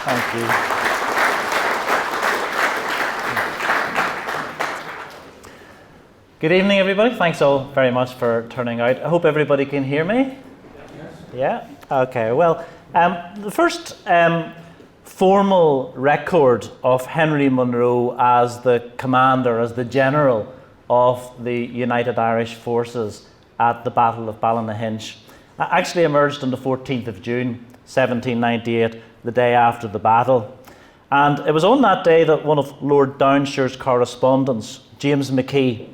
Thank you. Good evening, everybody. Thanks all very much for turning out. I hope everybody can hear me. Yeah? Okay, well, the first formal record of Henry Monro as the commander, as the general of the United Irish Forces at the Battle of Ballynahinch actually emerged on the 14th of June 1798, the day after the battle. And it was on that day that one of Lord Downshire's correspondents, James McKee,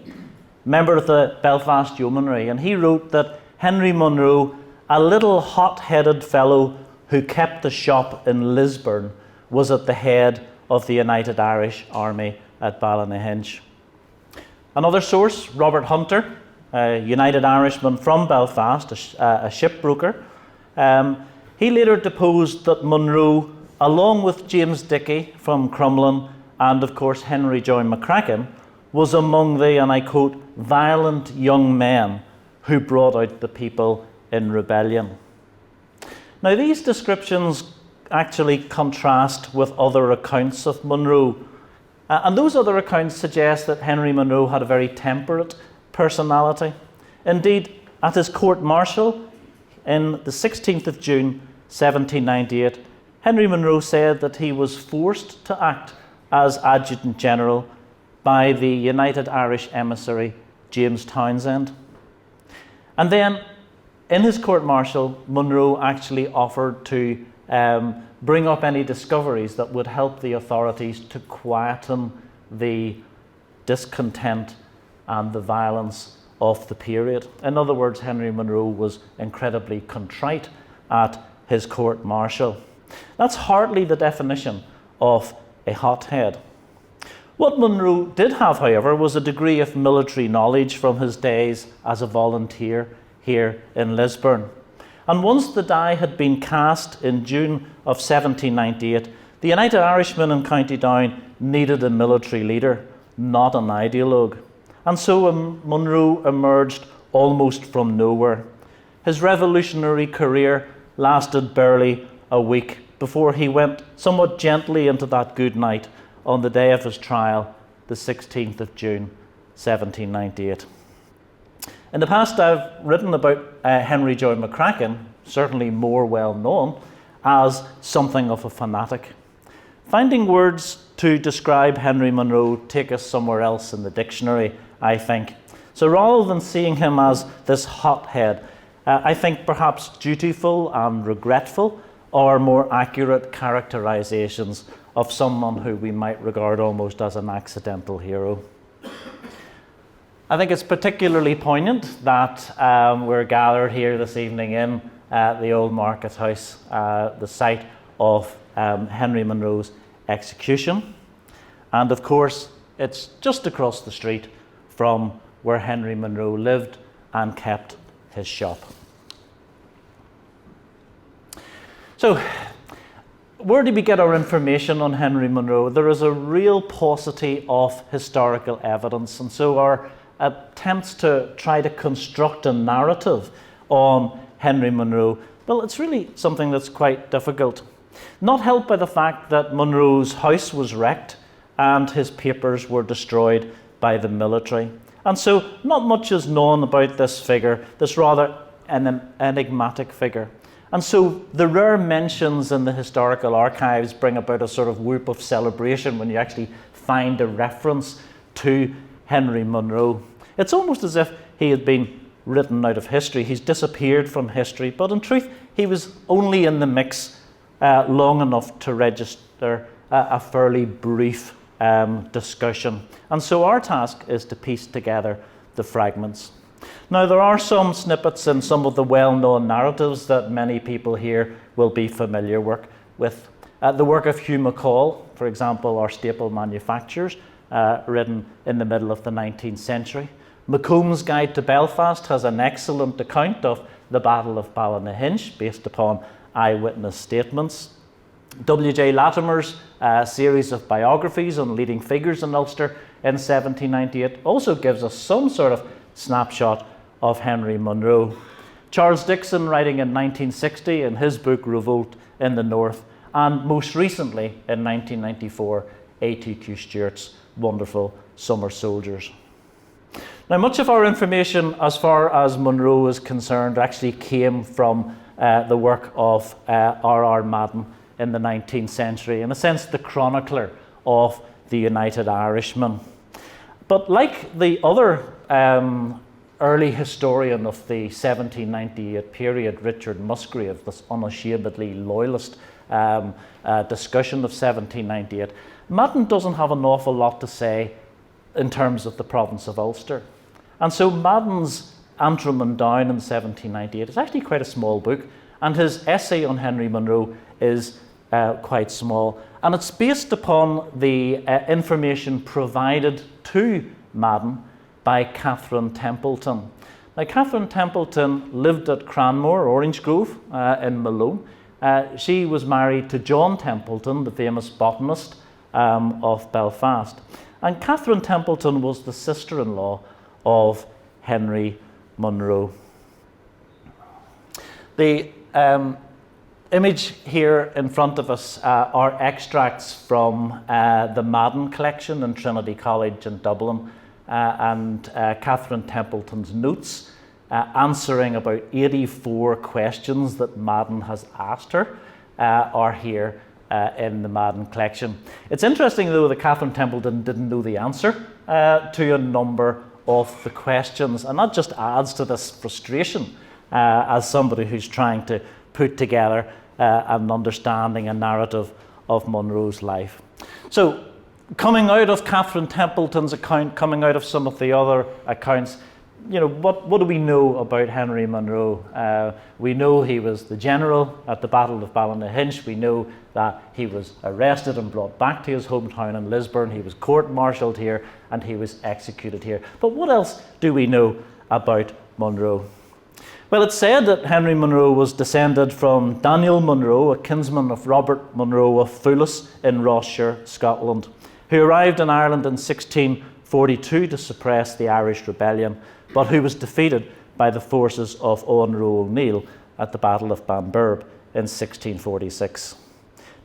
member of the Belfast Yeomanry, and he wrote that Henry Monro, a little hot-headed fellow who kept the shop in Lisburn, was at the head of the United Irish Army at Ballynahinch. Another source, Robert Hunter, a United Irishman from Belfast, a shipbroker, he later deposed that Monro, along with James Dickey from Crumlin and of course Henry Joy McCracken, was among the, and I quote, violent young men who brought out the people in rebellion. Now these descriptions actually contrast with other accounts of Monro, and those other accounts suggest that Henry Monro had a very temperate personality. Indeed, at his court-martial in the 16th of June 1798, Henry Monro said that he was forced to act as Adjutant General by the United Irish emissary James Townsend. And then in his court-martial, Monro actually offered to bring up any discoveries that would help the authorities to quieten the discontent and the violence of the period. In other words, Henry Monro was incredibly contrite at his court-martial. That's hardly the definition of a hothead. What Monro did have, however, was a degree of military knowledge from his days as a volunteer here in Lisburn. And once the die had been cast in June of 1798, the United Irishmen in County Down needed a military leader, not an ideologue. And so Monro emerged almost from nowhere. His revolutionary career lasted barely a week before he went somewhat gently into that good night on the day of his trial, the 16th of June, 1798. In the past, I've written about Henry Joy McCracken, certainly more well known, as something of a fanatic. Finding words to describe Henry Monro take us somewhere else in the dictionary, I think. So rather than seeing him as this hothead, I think perhaps dutiful and regretful are more accurate characterizations of someone who we might regard almost as an accidental hero. I think it's particularly poignant that we're gathered here this evening in the old market house, the site of Henry Monro's execution. And of course, it's just across the street from where Henry Monro lived and kept his shop. So, where do we get our information on Henry Monro? There is a real paucity of historical evidence, and so our attempts to try to construct a narrative on Henry Monro, well, it's really something that's quite difficult. Not helped by the fact that Monro's house was wrecked and his papers were destroyed by the military. And so not much is known about this figure, this rather enigmatic figure. And so the rare mentions in the historical archives bring about a sort of whoop of celebration when you actually find a reference to Henry Monro. It's almost as if he had been written out of history. He's disappeared from history, but in truth, he was only in the mix long enough to register a fairly brief discussion. And so our task is to piece together the fragments. Now, there are some snippets in some of the well-known narratives that many people here will be familiar with. The work of Hugh McCall, for example, Our Staple Manufactures, written in the middle of the 19th century. Macomb's Guide to Belfast has an excellent account of the Battle of Ballynahinch based upon eyewitness statements. W.J. Latimer's series of biographies on leading figures in Ulster in 1798 also gives us some sort of snapshot of Henry Monro. Charles Dixon, writing in 1960 in his book Revolt in the North, and most recently in 1994, A2Q Stewart's wonderful Summer Soldiers. Now, much of our information as far as Monro is concerned actually came from the work of R.R. Madden in the 19th century, in a sense the chronicler of the United Irishmen. But like the other early historian of the 1798 period, Richard Musgrave, this unashamedly loyalist discussion of 1798, Madden doesn't have an awful lot to say in terms of the province of Ulster. And so Madden's Antrim and Down in 1798 is actually quite a small book, and his essay on Henry Monro is quite small. And it's based upon the information provided to Madden by Catherine Templeton. Now, Catherine Templeton lived at Cranmore, Orange Grove, in Malone. She was married to John Templeton, the famous botanist of Belfast. And Catherine Templeton was the sister-in-law of Henry Monro. The image here in front of us are extracts from the Madden collection in Trinity College in Dublin, and Catherine Templeton's notes answering about 84 questions that Madden has asked her are here in the Madden collection. It's interesting, though, that Catherine Templeton didn't know the answer to a number of the questions, and that just adds to this frustration as somebody who's trying to put together an understanding, a narrative of Monro's life. So, coming out of Catherine Templeton's account, coming out of some of the other accounts, you know, what do we know about Henry Monro? We know he was the general at the Battle of Ballynahinch. We know that he was arrested and brought back to his hometown in Lisburn. He was court-martialed here and he was executed here. But what else do we know about Monro? Well, it's said that Henry Monro was descended from Daniel Monro, a kinsman of Robert Monro of Foulis in Ross-shire, Scotland, who arrived in Ireland in 1642 to suppress the Irish rebellion, but who was defeated by the forces of Owen Roe O'Neill at the Battle of Banburb in 1646.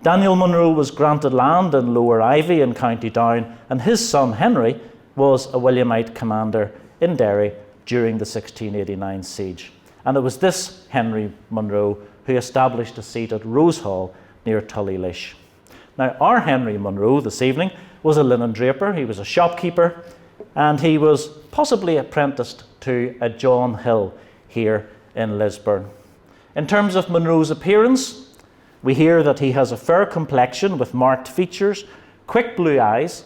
Daniel Monro was granted land in Lower Ivy in County Down, and his son Henry was a Williamite commander in Derry during the 1689 siege. And it was this Henry Monro who established a seat at Rose Hall near Tullylish. Now, our Henry Monro this evening was a linen draper, he was a shopkeeper, and he was possibly apprenticed to a John Hill here in Lisburn. In terms of Monro's appearance, we hear that he has a fair complexion with marked features, quick blue eyes,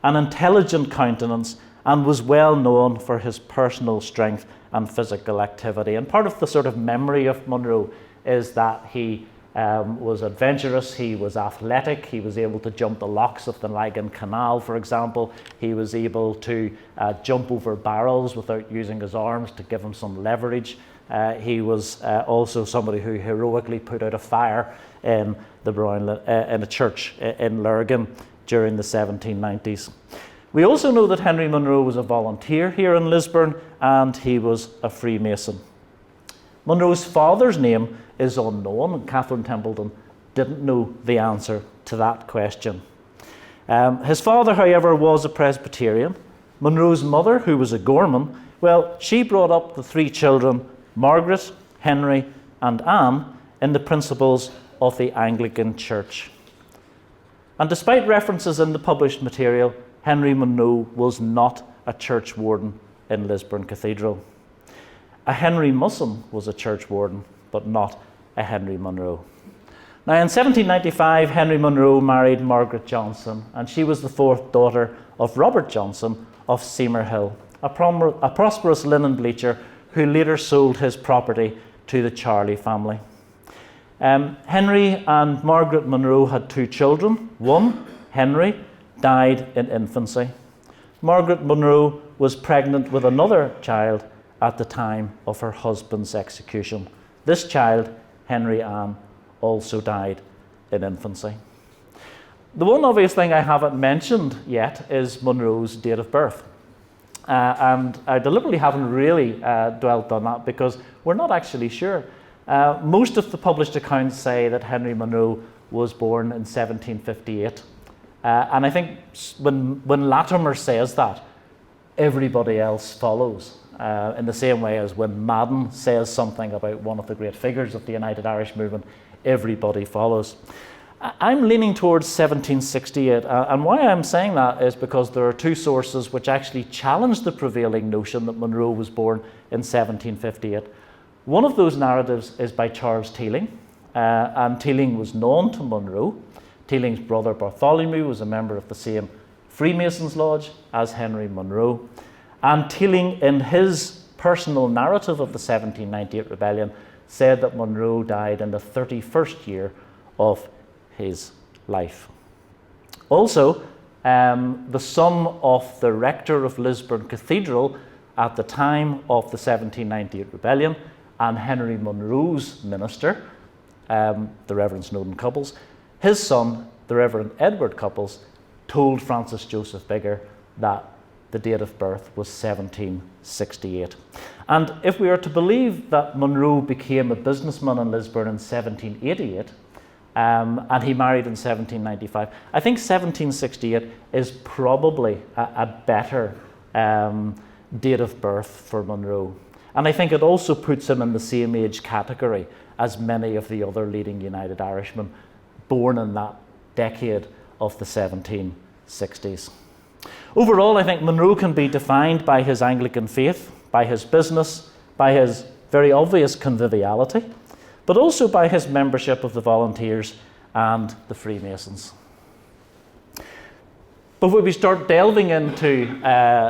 an intelligent countenance, and was well known for his personal strength and physical activity. And part of the sort of memory of Monro is that he was adventurous, he was athletic, he was able to jump the locks of the Lagan Canal, for example. He was able to jump over barrels without using his arms to give him some leverage. He was also somebody who heroically put out a fire in a church in Lurgan during the 1790s. We also know that Henry Monro was a volunteer here in Lisburn, and he was a Freemason. Monro's father's name is unknown, and Catherine Templeton didn't know the answer to that question. His father, however, was a Presbyterian. Monro's mother, who was a Gorman, well, she brought up the three children, Margaret, Henry, and Anne, in the principles of the Anglican Church. And despite references in the published material, Henry Monro was not a church warden in Lisburn Cathedral. A Henry Musson was a church warden, but not a Henry Monro. Now, in 1795, Henry Monro married Margaret Johnson, and she was the fourth daughter of Robert Johnson of Seymour a prosperous linen bleacher who later sold his property to the Charley family. Henry and Margaret Monro had two children. One, Henry, died in infancy. Margaret Monro was pregnant with another child at the time of her husband's execution. This child, Henry Anne, also died in infancy. The one obvious thing I haven't mentioned yet is Monro's date of birth. And I deliberately haven't really dwelt on that because we're not actually sure. Most of the published accounts say that Henry Monro was born in 1758. And I think when Latimer says that, everybody else follows, in the same way as when Madden says something about one of the great figures of the United Irish movement, everybody follows. I'm leaning towards 1768, and why I'm saying that is because there are two sources which actually challenge the prevailing notion that Monro was born in 1758. One of those narratives is by Charles Teeling, and Teeling was known to Monro. Teeling's brother Bartholomew was a member of the same Freemasons Lodge as Henry Monro, and Teeling, in his personal narrative of the 1798 rebellion, said that Monro died in the 31st year of his life. Also, the son of the rector of Lisburn Cathedral at the time of the 1798 rebellion, and Henry Monro's minister, the Reverend Snowden Couples, his son, the Reverend Edward Couples, told Francis Joseph Biggar that the date of birth was 1768. And if we are to believe that Monro became a businessman in Lisburn in 1788, and he married in 1795, I think 1768 is probably a better date of birth for Monro. And I think it also puts him in the same age category as many of the other leading United Irishmen born in that decade of the 1760s. Overall, I think Monro can be defined by his Anglican faith, by his business, by his very obvious conviviality, but also by his membership of the Volunteers and the Freemasons. Before we start delving into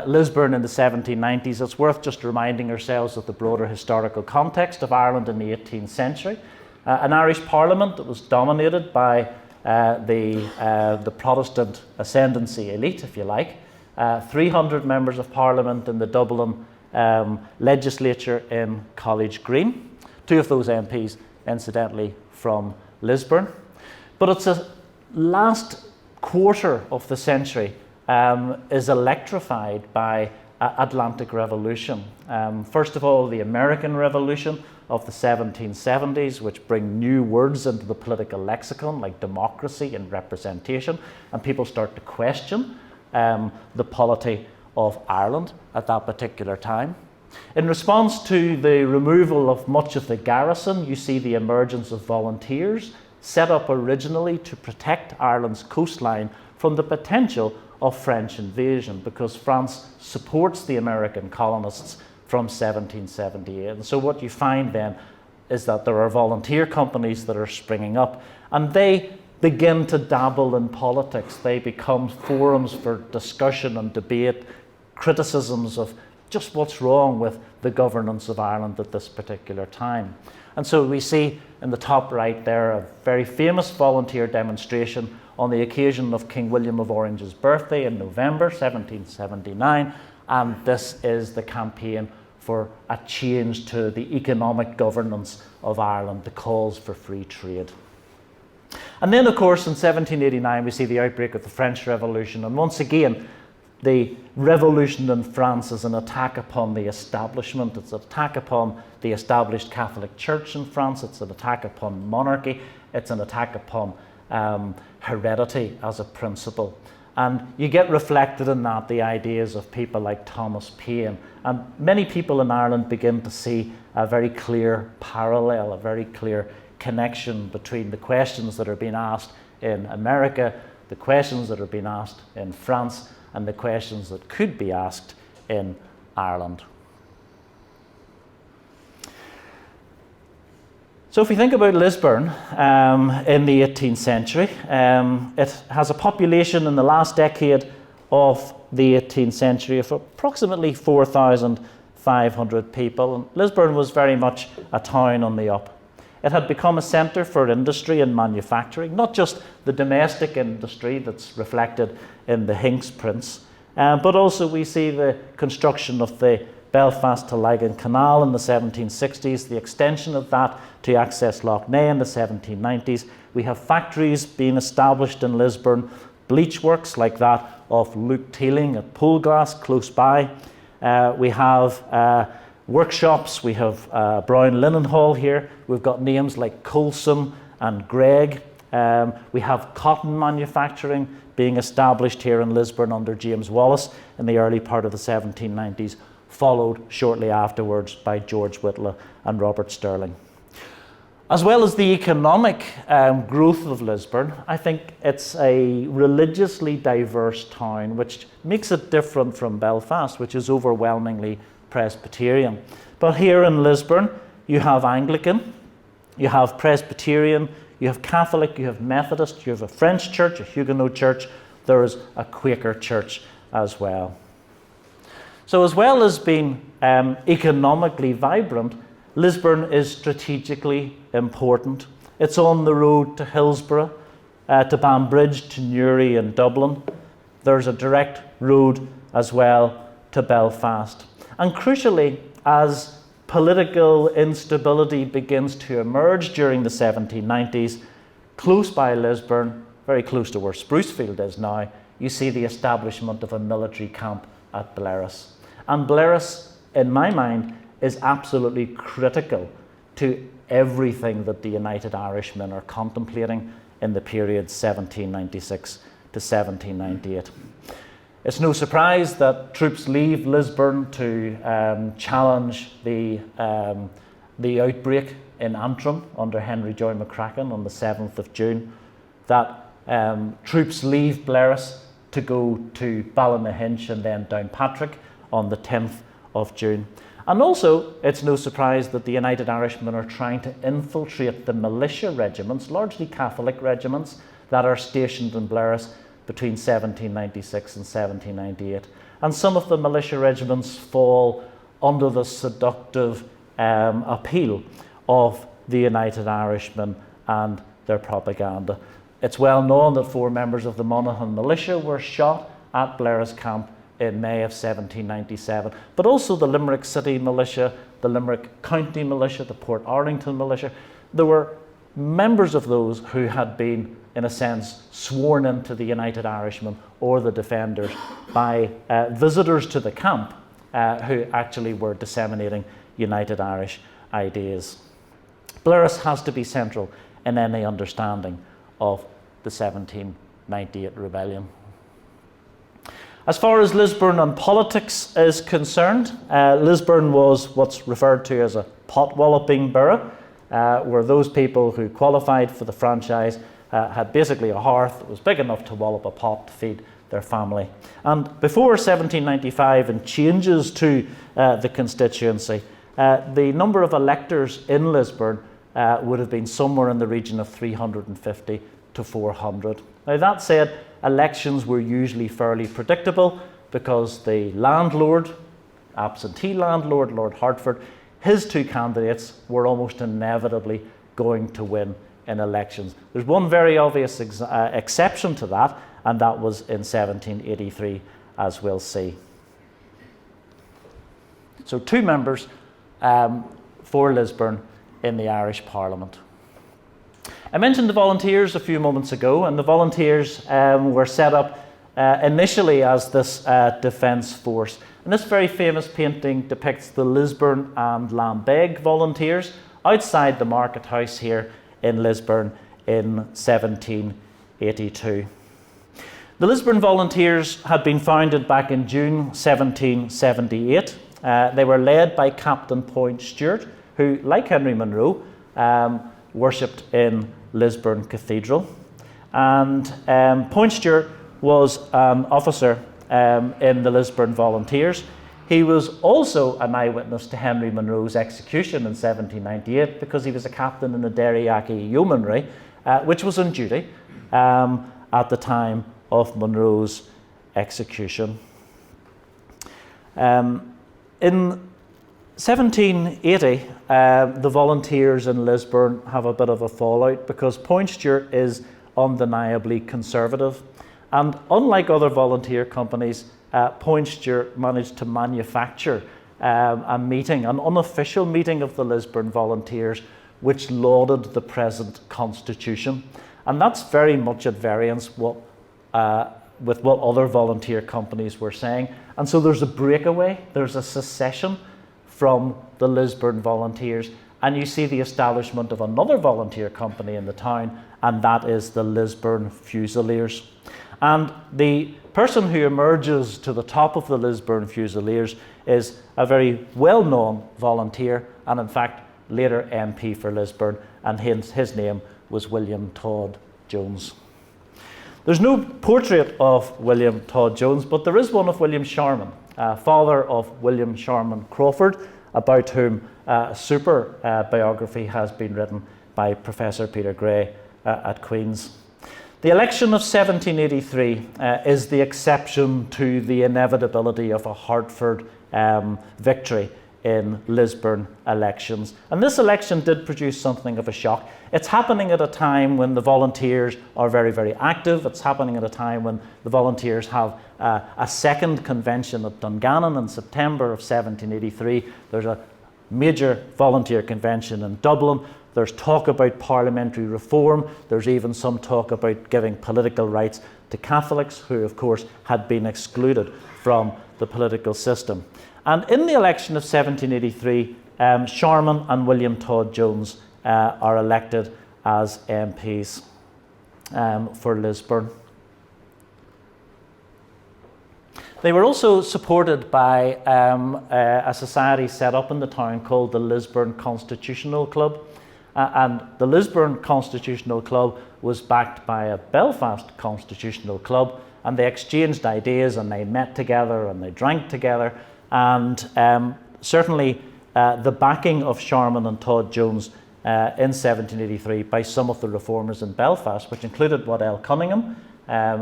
Lisburn in the 1790s, it's worth just reminding ourselves of the broader historical context of Ireland in the 18th century. An Irish Parliament that was dominated by the Protestant ascendancy elite, if you like. 300 members of Parliament in the Dublin legislature in College Green. Two of those MPs, incidentally, from Lisburn. But it's a last quarter of the century is electrified by Atlantic Revolution. First of all, the American Revolution of the 1770s, which bring new words into the political lexicon like democracy and representation, and people start to question the polity of Ireland at that particular time. In response to the removal of much of the garrison, you see the emergence of volunteers set up originally to protect Ireland's coastline from the potential of French invasion, because France supports the American colonists from 1778. And so what you find then is that there are volunteer companies that are springing up, and they begin to dabble in politics. They become forums for discussion and debate, criticisms of just what's wrong with the governance of Ireland at this particular time. And so we see in the top right there a very famous volunteer demonstration on the occasion of King William of Orange's birthday in November 1779, and this is the campaign for a change to the economic governance of Ireland, the calls for free trade. And then, of course, in 1789 we see the outbreak of the French Revolution, and once again the revolution in France is an attack upon the establishment. It's an attack upon the established Catholic Church in France. It's an attack upon monarchy. It's an attack upon heredity as a principle. And you get reflected in that the ideas of people like Thomas Paine. And many people in Ireland begin to see a very clear parallel, a very clear connection between the questions that are being asked in America, the questions that are being asked in France, and the questions that could be asked in Ireland. So if we think about Lisburn in the 18th century, it has a population in the last decade of the 18th century of approximately 4,500 people. And Lisburn was very much a town on the up. It had become a centre for industry and manufacturing, not just the domestic industry that's reflected in the Hinks prints, but also we see the construction of the Belfast to Lagan Canal in the 1760s, the extension of that to access Lough Neagh in the 1790s. We have factories being established in Lisburn, bleach works like that of Luke Teeling at Poleglass close by. We have workshops, we have Brown Linen Hall here. We've got names like Coulson and Gregg We have cotton manufacturing being established here in Lisburn under James Wallace in the early part of the 1790s, followed shortly afterwards by George Whitla and Robert Stirling. As well as the economic growth of Lisburn, I think it's a religiously diverse town, which makes it different from Belfast, which is overwhelmingly Presbyterian. But here in Lisburn, you have Anglican, you have Presbyterian, you have Catholic, you have Methodist, you have a French church, a Huguenot church, there is a Quaker church as well. So as well as being economically vibrant, Lisburn is strategically important. It's on the road to Hillsborough, to Banbridge, to Newry and Dublin. There's a direct road as well to Belfast. And crucially, as political instability begins to emerge during the 1790s, close by Lisburn, very close to where Sprucefield is now, you see the establishment of a military camp at Blaris. And Blaris, in my mind, is absolutely critical to everything that the United Irishmen are contemplating in the period 1796 to 1798. It's no surprise that troops leave Lisburn to challenge the outbreak in Antrim under Henry Joy McCracken on the 7th of June, that troops leave Blaris to go to Ballynahinch and then Downpatrick on the 10th of June. And also, it's no surprise that the United Irishmen are trying to infiltrate the militia regiments, largely Catholic regiments, that are stationed in Blaris between 1796 and 1798. And some of the militia regiments fall under the seductive appeal of the United Irishmen and their propaganda. It's well known that 4 members of the Monaghan militia were shot at Blaris camp in May of 1797, but also the Limerick City militia, the Limerick County militia, the Port Arlington militia. There were members of those who had been, in a sense, sworn into the United Irishmen or the Defenders by visitors to the camp who actually were disseminating United Irish ideas. Blaris has to be central in any understanding of the 1798 rebellion. As far as Lisburn and politics is concerned, Lisburn was what's referred to as a pot-walloping borough, where those people who qualified for the franchise had basically a hearth that was big enough to wallop a pot to feed their family. And before 1795 and changes to the constituency, the number of electors in Lisburn would have been somewhere in the region of 350 to 400. Now that said, elections were usually fairly predictable because the landlord, absentee landlord, Lord Hertford, his 2 candidates were almost inevitably going to win in elections. There's one very obvious exception to that, and that was in 1783, as we'll see. So 2 members for Lisburn in the Irish Parliament. I mentioned the volunteers a few moments ago, and the volunteers were set up initially as this defence force. And this very famous painting depicts the Lisburn and Lambeg volunteers outside the market house here in Lisburn in 1782. The Lisburn Volunteers had been founded back in June 1778. They were led by Captain Point Stewart, who, like Henry Monro, worshipped in Lisburn Cathedral. And Point Stewart was an officer in the Lisburn Volunteers. He was also an eyewitness to Henry Monro's execution in 1798 because he was a captain in the Derryachy Yeomanry, which was on duty at the time of Monro's execution. In 1780, the volunteers in Lisburn have a bit of a fallout because Point Stewart is undeniably conservative. And unlike other volunteer companies, Point Stewart managed to manufacture a meeting, an unofficial meeting of the Lisburn Volunteers, which lauded the present constitution. And that's very much at variance with what other volunteer companies were saying. And so there's a breakaway, there's a secession from the Lisburn Volunteers, and you see the establishment of another volunteer company in the town, and that is the Lisburn Fusiliers. And the person who emerges to the top of the Lisburn Fusiliers is a very well-known volunteer, and in fact later MP for Lisburn, and his name was William Todd Jones. There's no portrait of William Todd Jones, but there is one of William Sharman, father of William Sharman Crawford, about whom a super biography has been written by Professor Peter Gray at Queen's. The election of 1783 is the exception to the inevitability of a Hertford victory in Lisburn elections. And this election did produce something of a shock. It's happening at a time when the volunteers are very, very active. It's happening at a time when the volunteers have a second convention at Dungannon in September of 1783. There's a major volunteer convention in Dublin. There's talk about parliamentary reform. There's even some talk about giving political rights to Catholics, who of course had been excluded from the political system. And in the election of 1783, Sharman and William Todd Jones are elected as MPs for Lisburn. They were also supported by a society set up in the town called the Lisburn Constitutional Club. And the Lisburn Constitutional Club was backed by a Belfast Constitutional Club, and they exchanged ideas and they met together and they drank together. And certainly the backing of Sharman and Todd Jones in 1783 by some of the reformers in Belfast, which included Waddell Cunningham,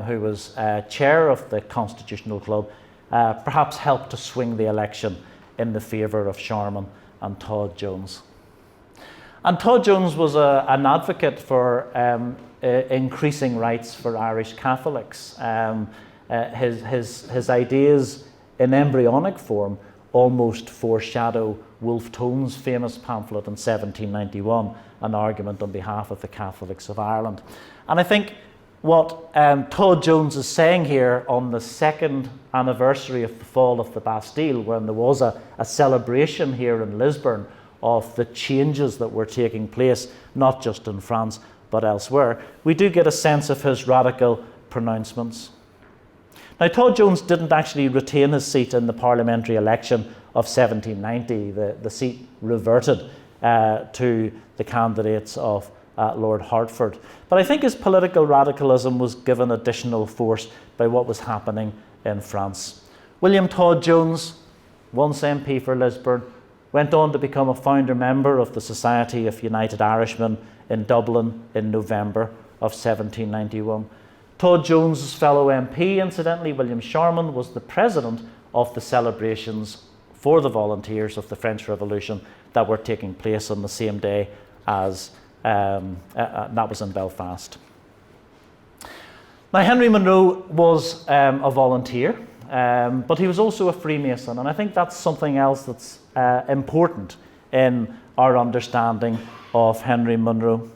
who was chair of the Constitutional Club, perhaps helped to swing the election in the favour of Sharman and Todd Jones. And Todd Jones was an advocate for increasing rights for Irish Catholics. His ideas in embryonic form almost foreshadow Wolfe Tone's famous pamphlet in 1791, an argument on behalf of the Catholics of Ireland. And I think what Todd Jones is saying here on the second anniversary of the fall of the Bastille, when there was a celebration here in Lisburn of the changes that were taking place, not just in France, but elsewhere, we do get a sense of his radical pronouncements. Now, Todd Jones didn't actually retain his seat in the parliamentary election of 1790. The seat reverted to the candidates of Lord Hertford. But I think his political radicalism was given additional force by what was happening in France. William Todd Jones, once MP for Lisburn, went on to become a founder member of the Society of United Irishmen in Dublin in November of 1791. Todd Jones's fellow MP, incidentally, William Sharman, was the president of the celebrations for the volunteers of the French Revolution that were taking place on the same day as that was in Belfast. Now, Henry Monro was a volunteer, but he was also a Freemason, and I think that's something else that's important in our understanding of Henry Monro.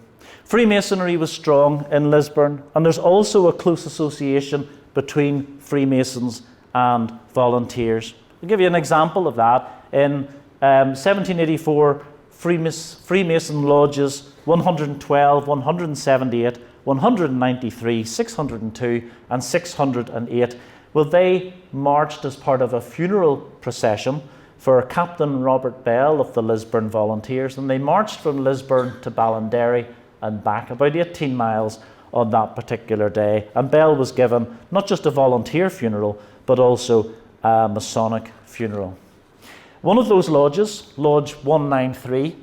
Freemasonry was strong in Lisburn, and there's also a close association between Freemasons and volunteers. I'll give you an example of that. In 1784, Freemason lodges 112, 178, 193, 602 and 608, well, they marched as part of a funeral procession for Captain Robert Bell of the Lisburn Volunteers, and they marched from Lisburn to Ballinderry and back, about 18 miles on that particular day. And Bell was given not just a volunteer funeral, but also a Masonic funeral. One of those lodges, Lodge 193,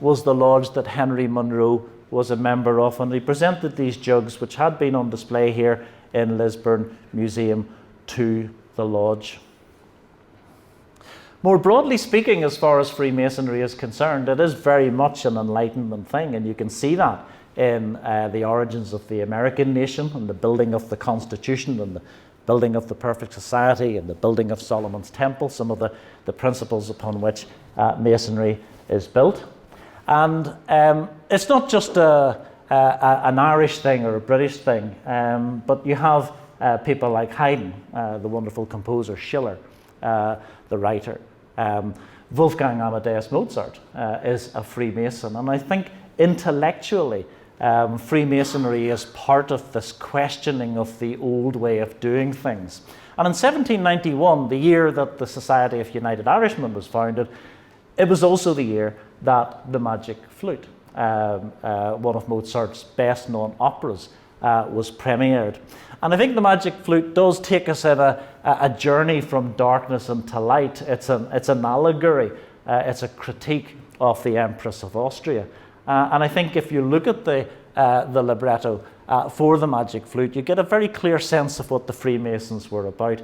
was the lodge that Henry Monro was a member of, and he presented these jugs, which had been on display here in Lisburn Museum, to the lodge. More broadly speaking, as far as Freemasonry is concerned, it is very much an Enlightenment thing, and you can see that in the origins of the American nation and the building of the Constitution and the building of the perfect society and the building of Solomon's Temple, some of the principles upon which Masonry is built. And it's not just an Irish thing or a British thing, but you have people like Haydn, the wonderful composer, Schiller, the writer, Wolfgang Amadeus Mozart is a Freemason, and I think intellectually Freemasonry is part of this questioning of the old way of doing things. And in 1791, the year that the Society of United Irishmen was founded, it was also the year that the Magic Flute, one of Mozart's best known operas, was premiered. And I think the Magic Flute does take us on a journey from darkness into light. It's an allegory, it's a critique of the Empress of Austria. And I think if you look at the libretto for the Magic Flute, you get a very clear sense of what the Freemasons were about.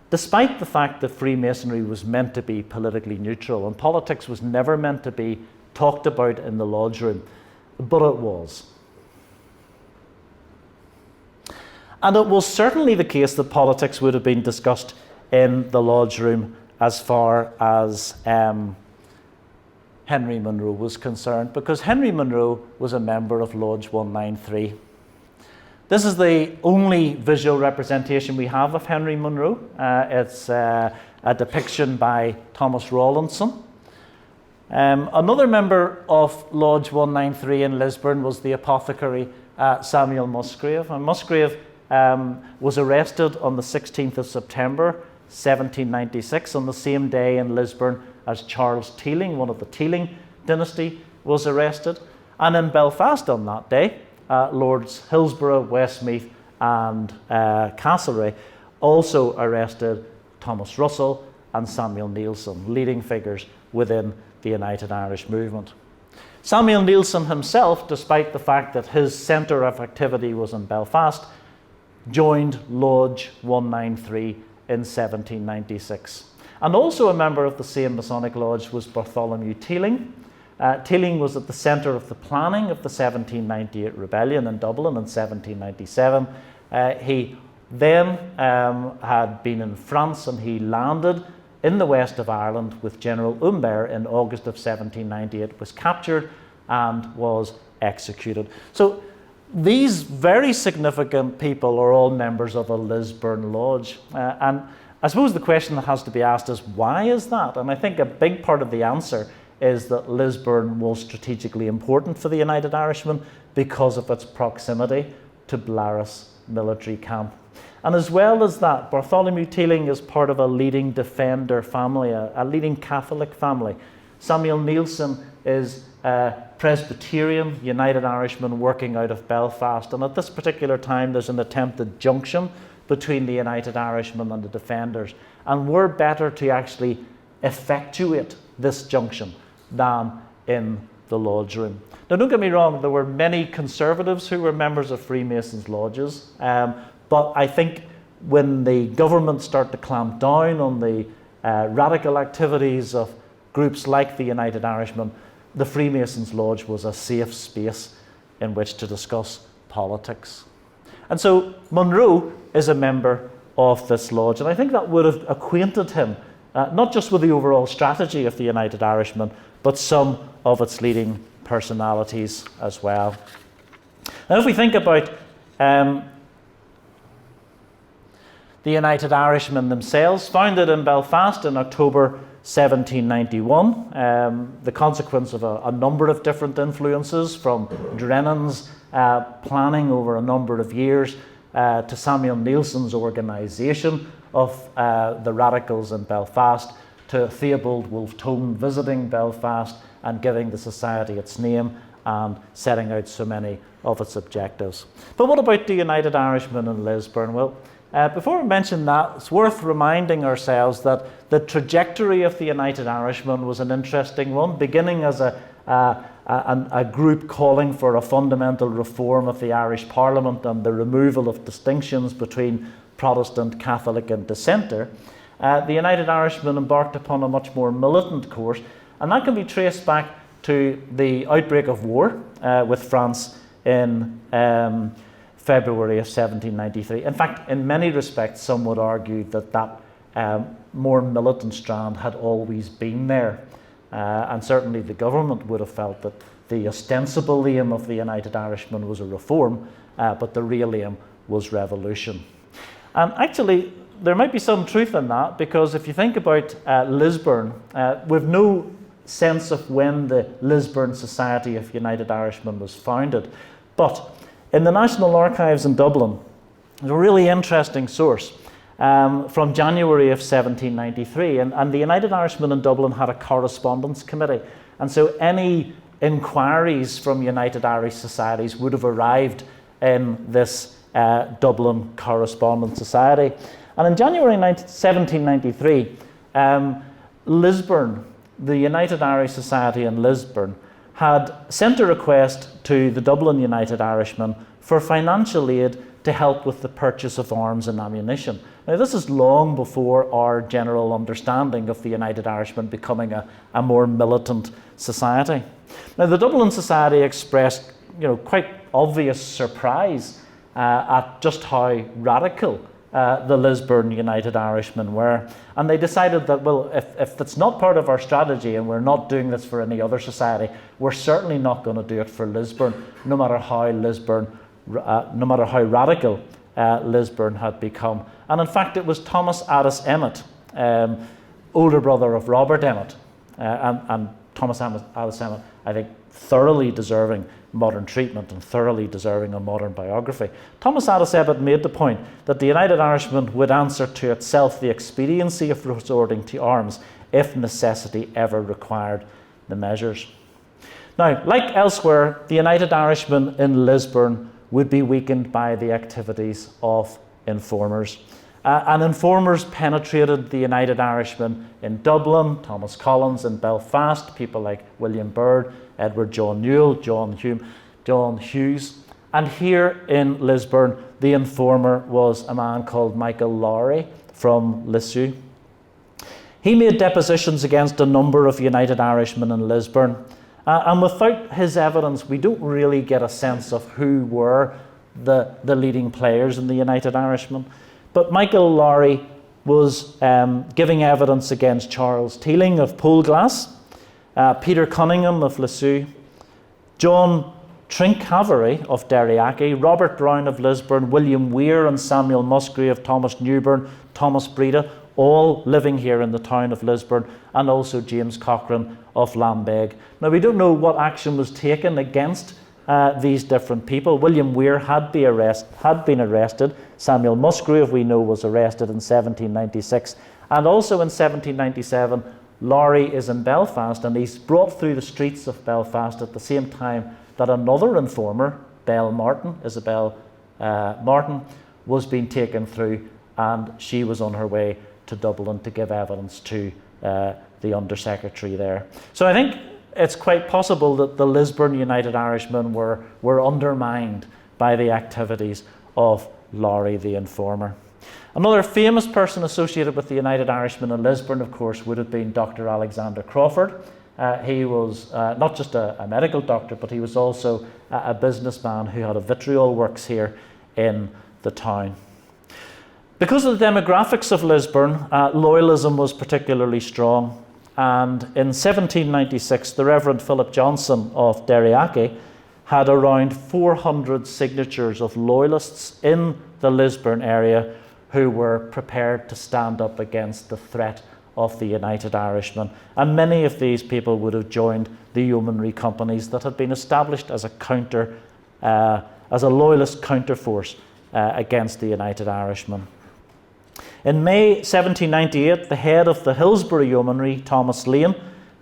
Despite the fact that Freemasonry was meant to be politically neutral and politics was never meant to be talked about in the lodge room, but it was. And it was certainly the case that politics would have been discussed in the lodge room as far as Henry Monro was concerned, because Henry Monro was a member of Lodge 193. This is the only visual representation we have of Henry Monro. It's a depiction by Thomas Rawlinson. Another member of Lodge 193 in Lisburn was the apothecary Samuel Musgrave. And Musgrave was arrested on the 16th of September 1796, on the same day in Lisburn as Charles Teeling, one of the Teeling dynasty, was arrested. And in Belfast on that day, Lords Hillsborough, Westmeath and Castlereagh also arrested Thomas Russell and Samuel Neilson, leading figures within the United Irish movement. Samuel Neilson himself, despite the fact that his centre of activity was in Belfast, joined Lodge 193 in 1796. And also a member of the same Masonic Lodge was Bartholomew Teeling. Teeling was at the centre of the planning of the 1798 rebellion in Dublin in 1797. He then had been in France, and he landed in the west of Ireland with General Humbert in August of 1798, was captured and was executed. So these very significant people are all members of a Lisburn lodge. And I suppose the question that has to be asked is, why is that? And I think a big part of the answer is that Lisburn was strategically important for the United Irishmen because of its proximity to Blaris military camp. And as well as that, Bartholomew Teeling is part of a leading Defender family, a leading Catholic family. Samuel Neilson is a Presbyterian United Irishman working out of Belfast. And at this particular time, there's an attempted junction between the United Irishmen and the Defenders. And we're better to actually effectuate this junction than in the lodge room. Now, don't get me wrong, there were many conservatives who were members of Freemasons' lodges, but I think when the government started to clamp down on the radical activities of groups like the United Irishmen, the Freemasons' lodge was a safe space in which to discuss politics. And so Monro is a member of this lodge, and I think that would have acquainted him not just with the overall strategy of the United Irishmen, but some of its leading personalities as well. Now, if we think about the United Irishmen themselves, founded in Belfast in October 1791, the consequence of a number of different influences, from Drennan's planning over a number of years to Samuel Neilson's organisation of the radicals in Belfast, to Theobald Wolfe Tone visiting Belfast and giving the society its name and setting out so many of its objectives. But what about the United Irishmen in Lisburn? Well, before I mention that, it's worth reminding ourselves that the trajectory of the United Irishmen was an interesting one, beginning as a group calling for a fundamental reform of the Irish Parliament and the removal of distinctions between Protestant, Catholic and Dissenter. The United Irishmen embarked upon a much more militant course, and that can be traced back to the outbreak of war with France in February of 1793. In fact, in many respects, some would argue that that more militant strand had always been there. And certainly the government would have felt that the ostensible aim of the United Irishmen was a reform, but the real aim was revolution. And actually, there might be some truth in that, because if you think about Lisburn, we've no sense of when the Lisburn Society of United Irishmen was founded. But in the National Archives in Dublin, there's a really interesting source from January of 1793. And the United Irishmen in Dublin had a correspondence committee. And so any inquiries from United Irish societies would have arrived in this Dublin Correspondence Society. And in January 1793, Lisburn, the United Irish Society in Lisburn, had sent a request to the Dublin United Irishmen for financial aid to help with the purchase of arms and ammunition. Now, this is long before our general understanding of the United Irishmen becoming a more militant society. Now, the Dublin Society expressed, quite obvious surprise at just how radical the Lisburn United Irishmen were. And they decided that, well, if it's not part of our strategy and we're not doing this for any other society, we're certainly not going to do it for Lisburn, no matter how radical Lisburn had become. And in fact, it was Thomas Addis Emmet, older brother of Robert Emmet, and Thomas Addis Emmet, I think, thoroughly deserving modern treatment and thoroughly deserving a modern biography. Thomas Addis Emmet made the point that the United Irishmen would answer to itself the expediency of resorting to arms if necessity ever required the measures. Now, like elsewhere, the United Irishmen in Lisburn would be weakened by the activities of informers. And informers penetrated the United Irishmen in Dublin, Thomas Collins in Belfast, people like William Byrd, Edward John Newell, John Hughes. And here in Lisburn, the informer was a man called Michael Lowry from Lissu. He made depositions against a number of United Irishmen in Lisburn. And without his evidence, we don't really get a sense of who were the leading players in the United Irishmen. But Michael Lowry was giving evidence against Charles Teeling of Poleglass, Peter Cunningham of Lissu, John Trincavery of Derryachy, Robert Brown of Lisburn, William Weir and Samuel Musgrave, Thomas Newburn, Thomas Breda, all living here in the town of Lisburn, and also James Cochrane of Lambeg. Now, we don't know what action was taken against these different people. William Weir had been arrested. Samuel Musgrave, we know, was arrested in 1796. And also in 1797, Lowry is in Belfast, and he's brought through the streets of Belfast at the same time that another informer, Isabel Martin, was being taken through, and she was on her way to Dublin to give evidence to the Under-Secretary there. So I think it's quite possible that the Lisburn United Irishmen were undermined by the activities of Lowry the informer. Another famous person associated with the United Irishmen in Lisburn, of course, would have been Dr. Alexander Crawford. He was not just a medical doctor, but he was also a businessman who had a vitriol works here in the town. Because of the demographics of Lisburn, loyalism was particularly strong. And in 1796, the Reverend Philip Johnson of Derryachy had around 400 signatures of loyalists in the Lisburn area who were prepared to stand up against the threat of the United Irishmen. And many of these people would have joined the yeomanry companies that had been established as a loyalist counterforce against the United Irishmen. In May 1798, the head of the Hillsborough Yeomanry, Thomas Lane,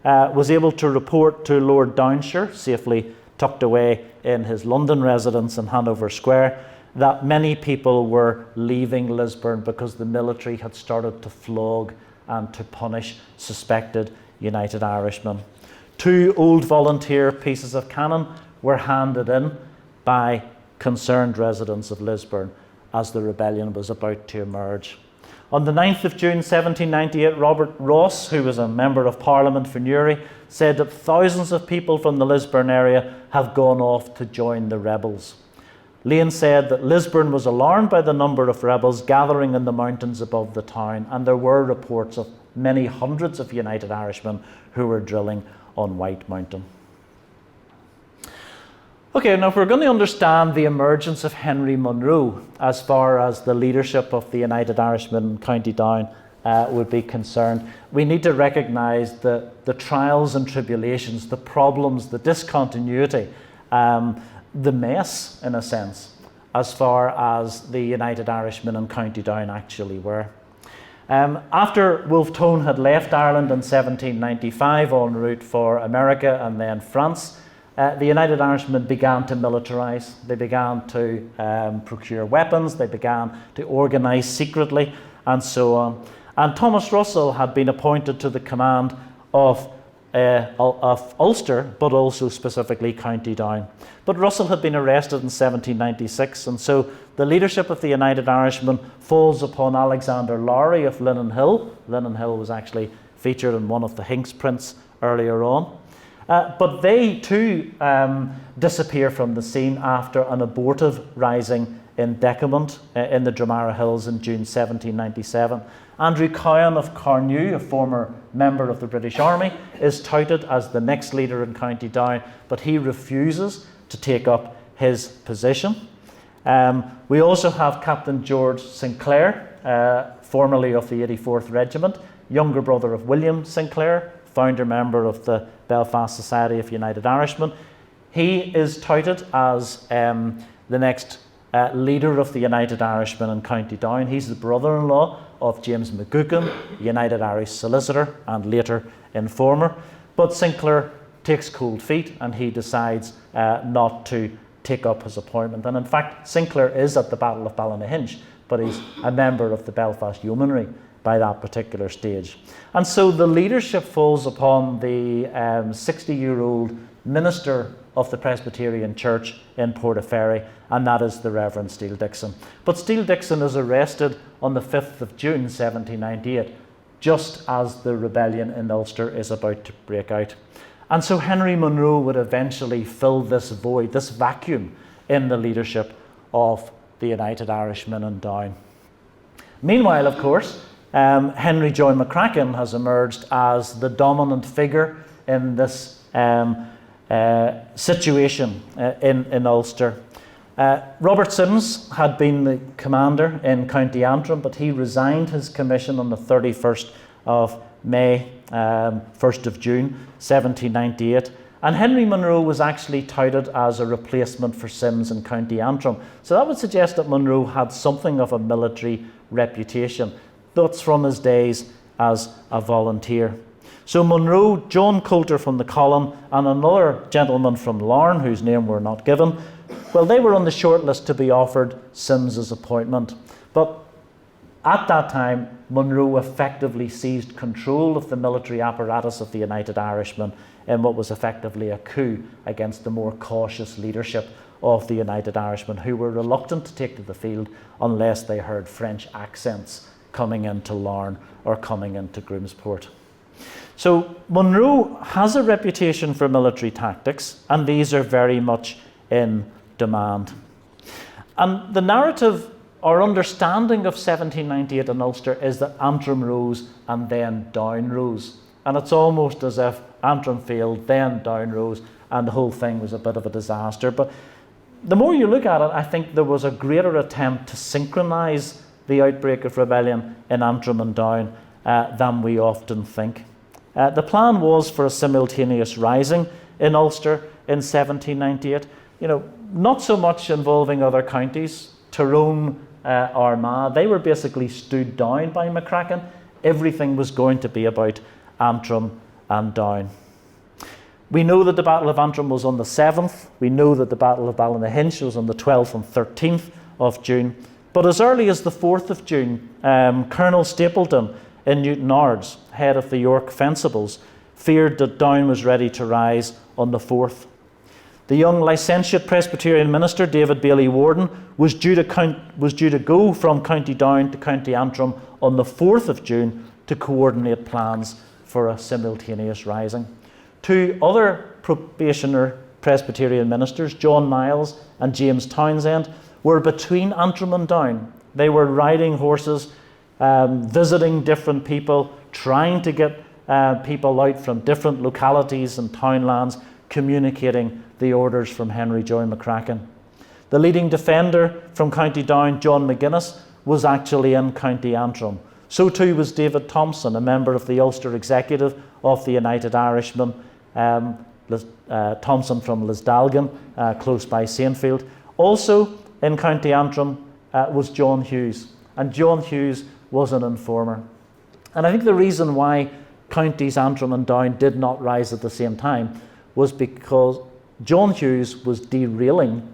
was able to report to Lord Downshire, safely tucked away in his London residence in Hanover Square, that many people were leaving Lisburn because the military had started to flog and to punish suspected United Irishmen. 2 old volunteer pieces of cannon were handed in by concerned residents of Lisburn as the rebellion was about to emerge. On the 9th of June 1798, Robert Ross, who was a member of Parliament for Newry, said that thousands of people from the Lisburn area have gone off to join the rebels. Lane said that Lisburn was alarmed by the number of rebels gathering in the mountains above the town, and there were reports of many hundreds of United Irishmen who were drilling on White Mountain. Okay, now if we're going to understand the emergence of Henry Monro as far as the leadership of the United Irishmen in County Down would be concerned, we need to recognise the trials and tribulations, the problems, the discontinuity, the mess, in a sense, as far as the United Irishmen in County Down actually were. After Wolfe Tone had left Ireland in 1795 en route for America and then France, the United Irishmen began to militarise. They began to procure weapons, they began to organise secretly, and so on. And Thomas Russell had been appointed to the command of Ulster, but also specifically County Down. But Russell had been arrested in 1796, and so the leadership of the United Irishmen falls upon Alexander Lowry of Lennon Hill. Lennon Hill was actually featured in one of the Hinks prints earlier on. But they too disappear from the scene after an abortive rising in Decamont in the Dramara Hills in June 1797. Andrew Cowan of Cornew, a former member of the British Army, is touted as the next leader in County Down, but he refuses to take up his position. We also have Captain George Sinclair, formerly of the 84th Regiment, younger brother of William Sinclair, founder member of the Belfast Society of United Irishmen. He is touted as the next leader of the United Irishmen in County Down. He's the brother-in-law of James McGuckin, United Irish solicitor and later informer. But Sinclair takes cold feet and he decides not to take up his appointment. And in fact, Sinclair is at the Battle of Ballynahinch, but he's a member of the Belfast Yeomanry by that particular stage. And so the leadership falls upon the 60-year-old minister of the Presbyterian Church in Portaferry, and that is the Reverend Steele Dixon. But Steele Dixon is arrested on the 5th of June 1798, just as the rebellion in Ulster is about to break out. And so Henry Monro would eventually fill this void, this vacuum in the leadership of the United Irishmen in Down. Meanwhile, of course, Henry Joy McCracken has emerged as the dominant figure in this situation in Ulster. Robert Sims had been the commander in County Antrim, but he resigned his commission on the 31st of May, 1st of June 1798. And Henry Monro was actually touted as a replacement for Sims in County Antrim. So that would suggest that Monro had something of a military reputation. That's from his days as a volunteer. So Monro, John Coulter from the column, and another gentleman from Larne, whose name we're not given, well, they were on the short list to be offered Sims's appointment. But at that time, Monro effectively seized control of the military apparatus of the United Irishmen in what was effectively a coup against the more cautious leadership of the United Irishmen, who were reluctant to take to the field unless they heard French accents coming into Larne or coming into Groomsport. So Monro has a reputation for military tactics, and these are very much in demand. And the narrative or understanding of 1798 in Ulster is that Antrim rose and then Down rose. And it's almost as if Antrim failed, then Down rose, and the whole thing was a bit of a disaster. But the more you look at it, I think there was a greater attempt to synchronise the outbreak of rebellion in Antrim and Down than we often think. The plan was for a simultaneous rising in Ulster in 1798, not so much involving other counties. Tyrone, Armagh, they were basically stood down by McCracken. Everything was going to be about Antrim and Down. We know that the Battle of Antrim was on the 7th. We know that the Battle of Ballynahinch was on the 12th and 13th of June. But as early as the 4th of June, Colonel Stapleton in Newton Ards, head of the York Fencibles, feared that Down was ready to rise on the 4th. The young licentiate Presbyterian minister, David Bailey Warden, was due to go from County Down to County Antrim on the 4th of June to coordinate plans for a simultaneous rising. Two other probationer Presbyterian ministers, John Niles and James Townsend, were between Antrim and Down. They were riding horses, visiting different people, trying to get people out from different localities and townlands, communicating the orders from Henry Joy McCracken. The leading defender from County Down, John McGuinness, was actually in County Antrim. So too was David Thompson, a member of the Ulster Executive of the United Irishmen, Thompson from Lisdalgan, close by Saintfield. Also in County Antrim was John Hughes, and John Hughes was an informer. And I think the reason why counties Antrim and Down did not rise at the same time was because John Hughes was derailing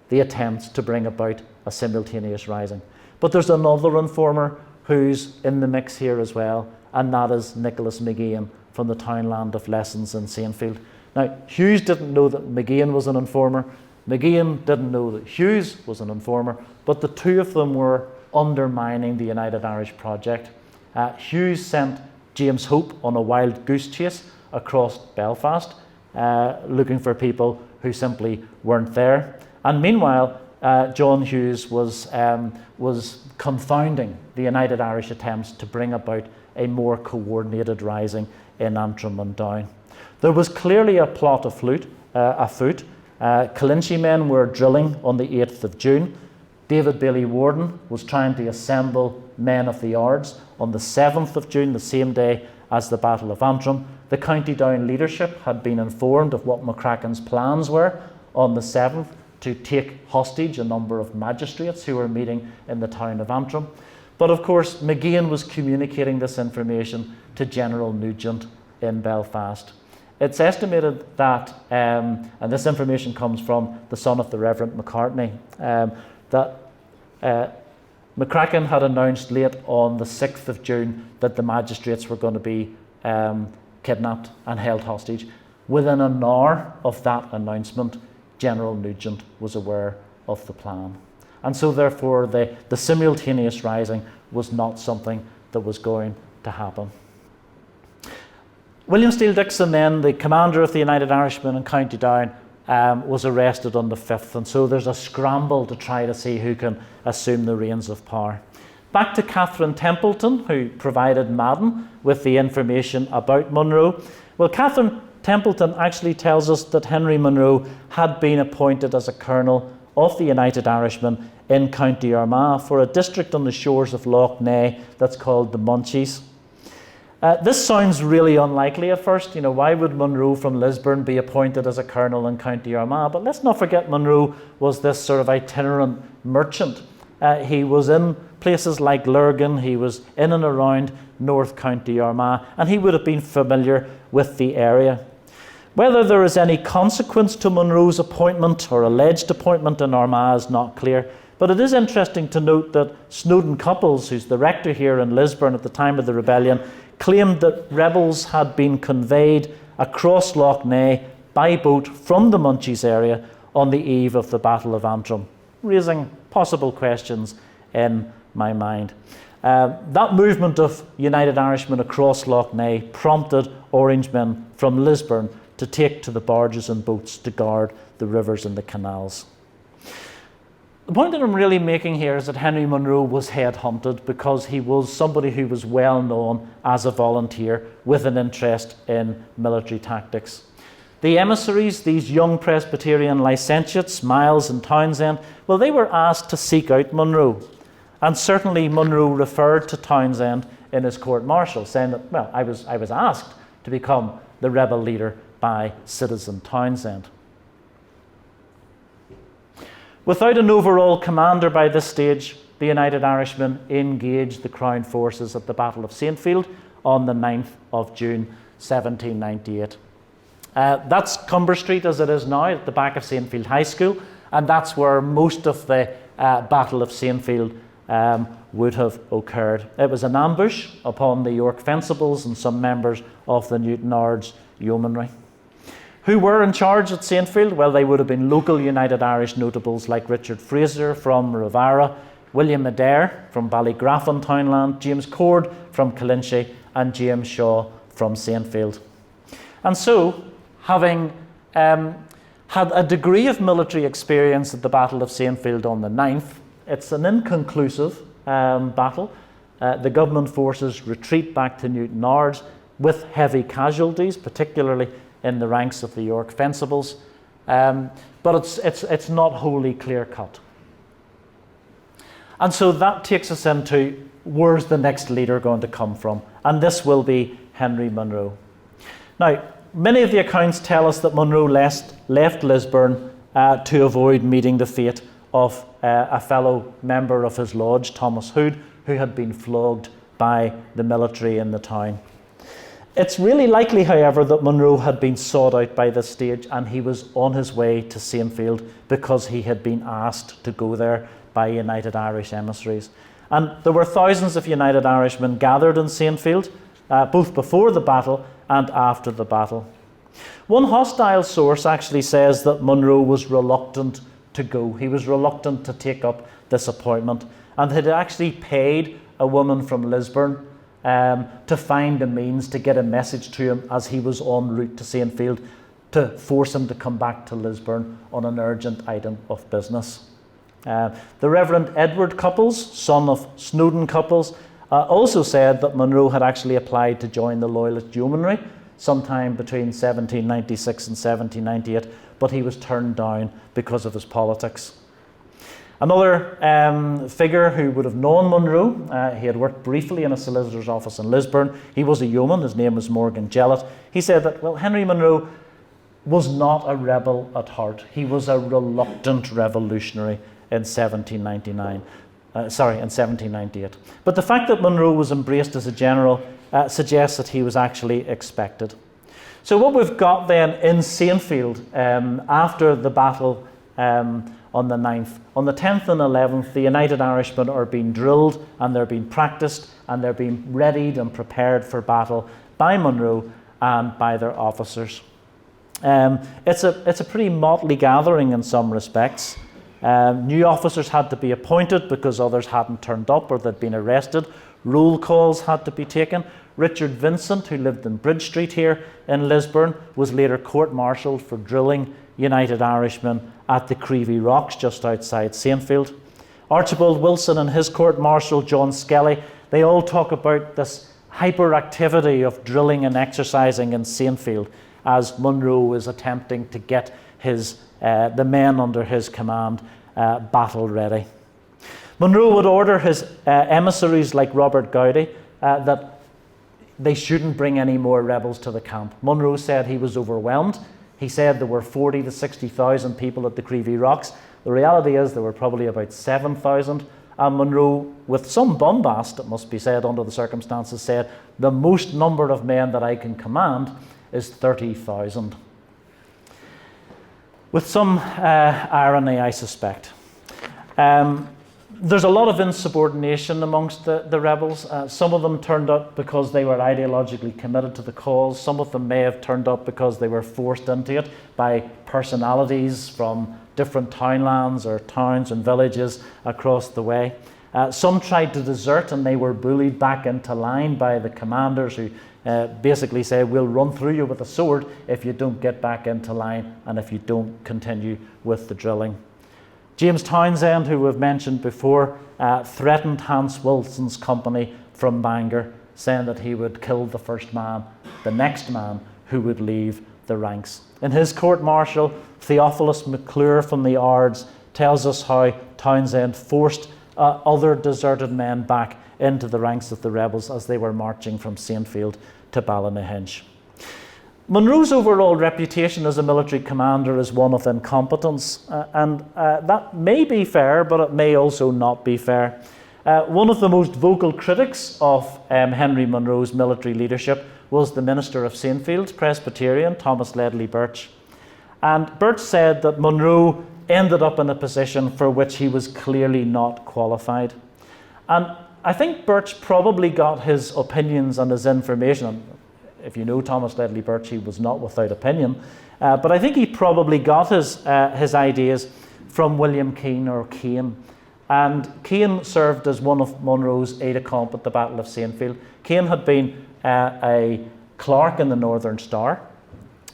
the attempts to bring about a simultaneous rising. But there's another informer who's in the mix here as well, and that is Nicholas McGean from the townland of Lessons in Saintfield. Now, Hughes didn't know that McGean was an informer. McGean didn't know that Hughes was an informer, but the two of them were undermining the United Irish project. Hughes sent James Hope on a wild goose chase across Belfast, looking for people who simply weren't there. And meanwhile, John Hughes was confounding the United Irish attempts to bring about a more coordinated rising in Antrim and Down. There was clearly a plot afoot. Colinchie men were drilling on the 8th of June. David Bailey Warden was trying to assemble men of the Ards on the 7th of June, the same day as the Battle of Antrim. The County Down leadership had been informed of what McCracken's plans were on the 7th to take hostage a number of magistrates who were meeting in the town of Antrim. But of course, McGean was communicating this information to General Nugent in Belfast. It's estimated that, and this information comes from the son of the Reverend McCartney, that McCracken had announced late on the 6th of June that the magistrates were going to be kidnapped and held hostage. Within an hour of that announcement, General Nugent was aware of the plan. And so therefore the simultaneous rising was not something that was going to happen. William Steele Dickson, then the commander of the United Irishmen in County Down, was arrested on the 5th, and so there's a scramble to try to see who can assume the reins of power. Back to Catherine Templeton, who provided Madden with the information about Monro. Well, Catherine Templeton actually tells us that Henry Monro had been appointed as a colonel of the United Irishmen in County Armagh for a district on the shores of Lough Neagh that's called the Munchies. This sounds really unlikely at first. You know, why would Monro from Lisburn be appointed as a colonel in County Armagh? But let's not forget Monro was this sort of itinerant merchant. He was in places like Lurgan, he was in and around North County Armagh, and he would have been familiar with the area. Whether there is any consequence to Monro's appointment or alleged appointment in Armagh is not clear, but it is interesting to note that Snowden Couples, who's the rector here in Lisburn at the time of the rebellion, claimed that rebels had been conveyed across Lough Neagh by boat from the Munchies area on the eve of the Battle of Antrim, raising possible questions in my mind. That movement of United Irishmen across Lough Neagh prompted Orangemen from Lisburn to take to the barges and boats to guard the rivers and the canals. The point that I'm really making here is that Henry Monro was headhunted because he was somebody who was well known as a volunteer with an interest in military tactics. The emissaries, these young Presbyterian licentiates, Miles and Townsend, well, they were asked to seek out Monro. And certainly Monro referred to Townsend in his court-martial, saying that, well, I was asked to become the rebel leader by Citizen Townsend. Without an overall commander by this stage, the United Irishmen engaged the Crown forces at the Battle of Saintfield on the 9th of June 1798. That's Cumber Street as it is now, at the back of Saintfield High School, and that's where most of the Battle of Saintfield would have occurred. It was an ambush upon the York Fencibles and some members of the Newton Ards yeomanry. Who were in charge at Saintfield? Well, they would have been local United Irish notables like Richard Fraser from Ravara, William Adair from Ballygraffin townland, James Cord from Colinchie, and James Shaw from Saintfield. And so, having had a degree of military experience at the Battle of Saintfield on the 9th, it's an inconclusive battle. The government forces retreat back to Newton Ards with heavy casualties, particularly in the ranks of the York Fencibles, but it's not wholly clear-cut. And so that takes us into where's the next leader going to come from, and this will be Henry Monro. Now, many of the accounts tell us that Monro left Lisburn to avoid meeting the fate of a fellow member of his lodge, Thomas Hood, who had been flogged by the military in the town. It's really likely, however, that Monro had been sought out by this stage and he was on his way to Sainfield because he had been asked to go there by United Irish emissaries. And there were thousands of United Irishmen gathered in Sainfield, both before the battle and after the battle. One hostile source actually says that Monro was reluctant to go. He was reluctant to take up this appointment and had actually paid a woman from Lisburn to find a means to get a message to him as he was en route to Sainfield to force him to come back to Lisburn on an urgent item of business. The Reverend Edward Cupples, son of Snowdon Cupples, also said that Monro had actually applied to join the Loyalist Yeomanry sometime between 1796 and 1798, but he was turned down because of his politics. Another figure who would have known Monro, he had worked briefly in a solicitor's office in Lisburn. He was a yeoman, his name was Morgan Jellett. He said that, well, Henry Monro was not a rebel at heart. He was a reluctant revolutionary in 1798. But the fact that Monro was embraced as a general suggests that he was actually expected. So what we've got then in Sainfield after the battle on the 9th, on the 10th and 11th, the United Irishmen are being drilled and they're being practiced and they're being readied and prepared for battle by Monro and by their officers. It's a pretty motley gathering in some respects. New officers had to be appointed because others hadn't turned up or they'd been arrested. Roll calls had to be taken. Richard Vincent, who lived in Bridge Street here in Lisburn, was later court-martialed for drilling United Irishmen at the Creevy Rocks just outside Sainfield. Archibald Wilson and his court-martial, John Skelly, they all talk about this hyperactivity of drilling and exercising in Sainfield as Monro was attempting to get the men under his command battle ready. Monro would order his emissaries like Robert Gowdy that they shouldn't bring any more rebels to the camp. Monro said he was overwhelmed. He said there were 40 to 60,000 people at the Creevy Rocks. The reality is there were probably about 7,000. And Monro, with some bombast, it must be said under the circumstances, said, the most number of men that I can command is 30,000. With some irony, I suspect. There's a lot of insubordination amongst the rebels. Some of them turned up because they were ideologically committed to the cause. Some of them may have turned up because they were forced into it by personalities from different townlands or towns and villages across the way. Some tried to desert and they were bullied back into line by the commanders who basically say, we'll run through you with a sword if you don't get back into line and if you don't continue with the drilling. James Townsend, who we've mentioned before, threatened Hans Wilson's company from Bangor, saying that he would kill the first man, the next man who would leave the ranks. In his court-martial, Theophilus McClure from the Ards tells us how Townsend forced other deserted men back into the ranks of the rebels as they were marching from Sainfield to Ballynahinch. Monro's overall reputation as a military commander is one of incompetence, and that may be fair, but it may also not be fair. One of the most vocal critics of Henry Monro's military leadership was the minister of Sainfield, Presbyterian, Thomas Ledley Birch. And Birch said that Monro ended up in a position for which he was clearly not qualified. And I think Birch probably got his opinions and his information. If you know Thomas Ledley Birch, he was not without opinion. But I think he probably got his ideas from William Keane or Kane. And Kane served as one of Monro's aides-de-camp at the Battle of Sainfield. Kane had been a clerk in the Northern Star.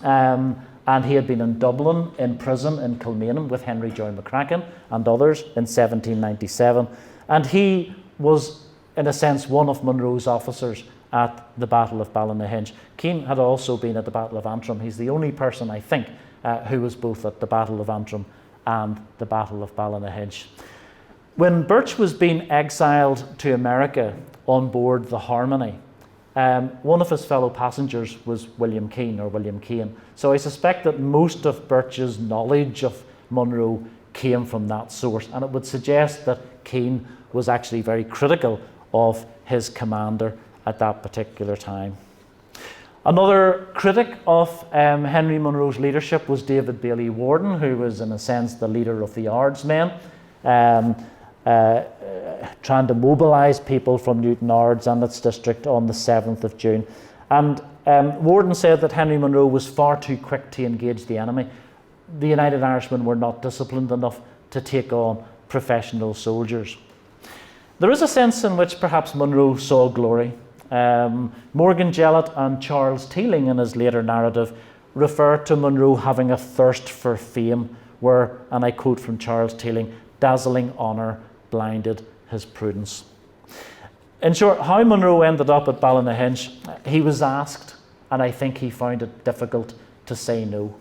And he had been in Dublin in prison in Kilmainham with Henry Joy McCracken and others in 1797. And he was, in a sense, one of Monro's officers at the Battle of Ballynahinch. Keane had also been at the Battle of Antrim. He's the only person, I think, who was both at the Battle of Antrim and the Battle of Ballynahinch. When Birch was being exiled to America on board the Harmony, one of his fellow passengers was William Keane, or William Kane. So I suspect that most of Birch's knowledge of Monro came from that source, and it would suggest that Keane was actually very critical of his commander at that particular time. Another critic of Henry Monro's leadership was David Bailey Warden, who was in a sense the leader of the Ardsmen, trying to mobilise people from Newton Ards and its district on the 7th of June. And Warden said that Henry Monro was far too quick to engage the enemy. The United Irishmen were not disciplined enough to take on professional soldiers. There is a sense in which perhaps Monro saw glory. Morgan Jellett and Charles Teeling in his later narrative refer to Monro having a thirst for fame, where, and I quote from Charles Teeling, dazzling honour blinded his prudence. In short, how Monro ended up at Ballynahinch, he was asked, and I think he found it difficult to say no.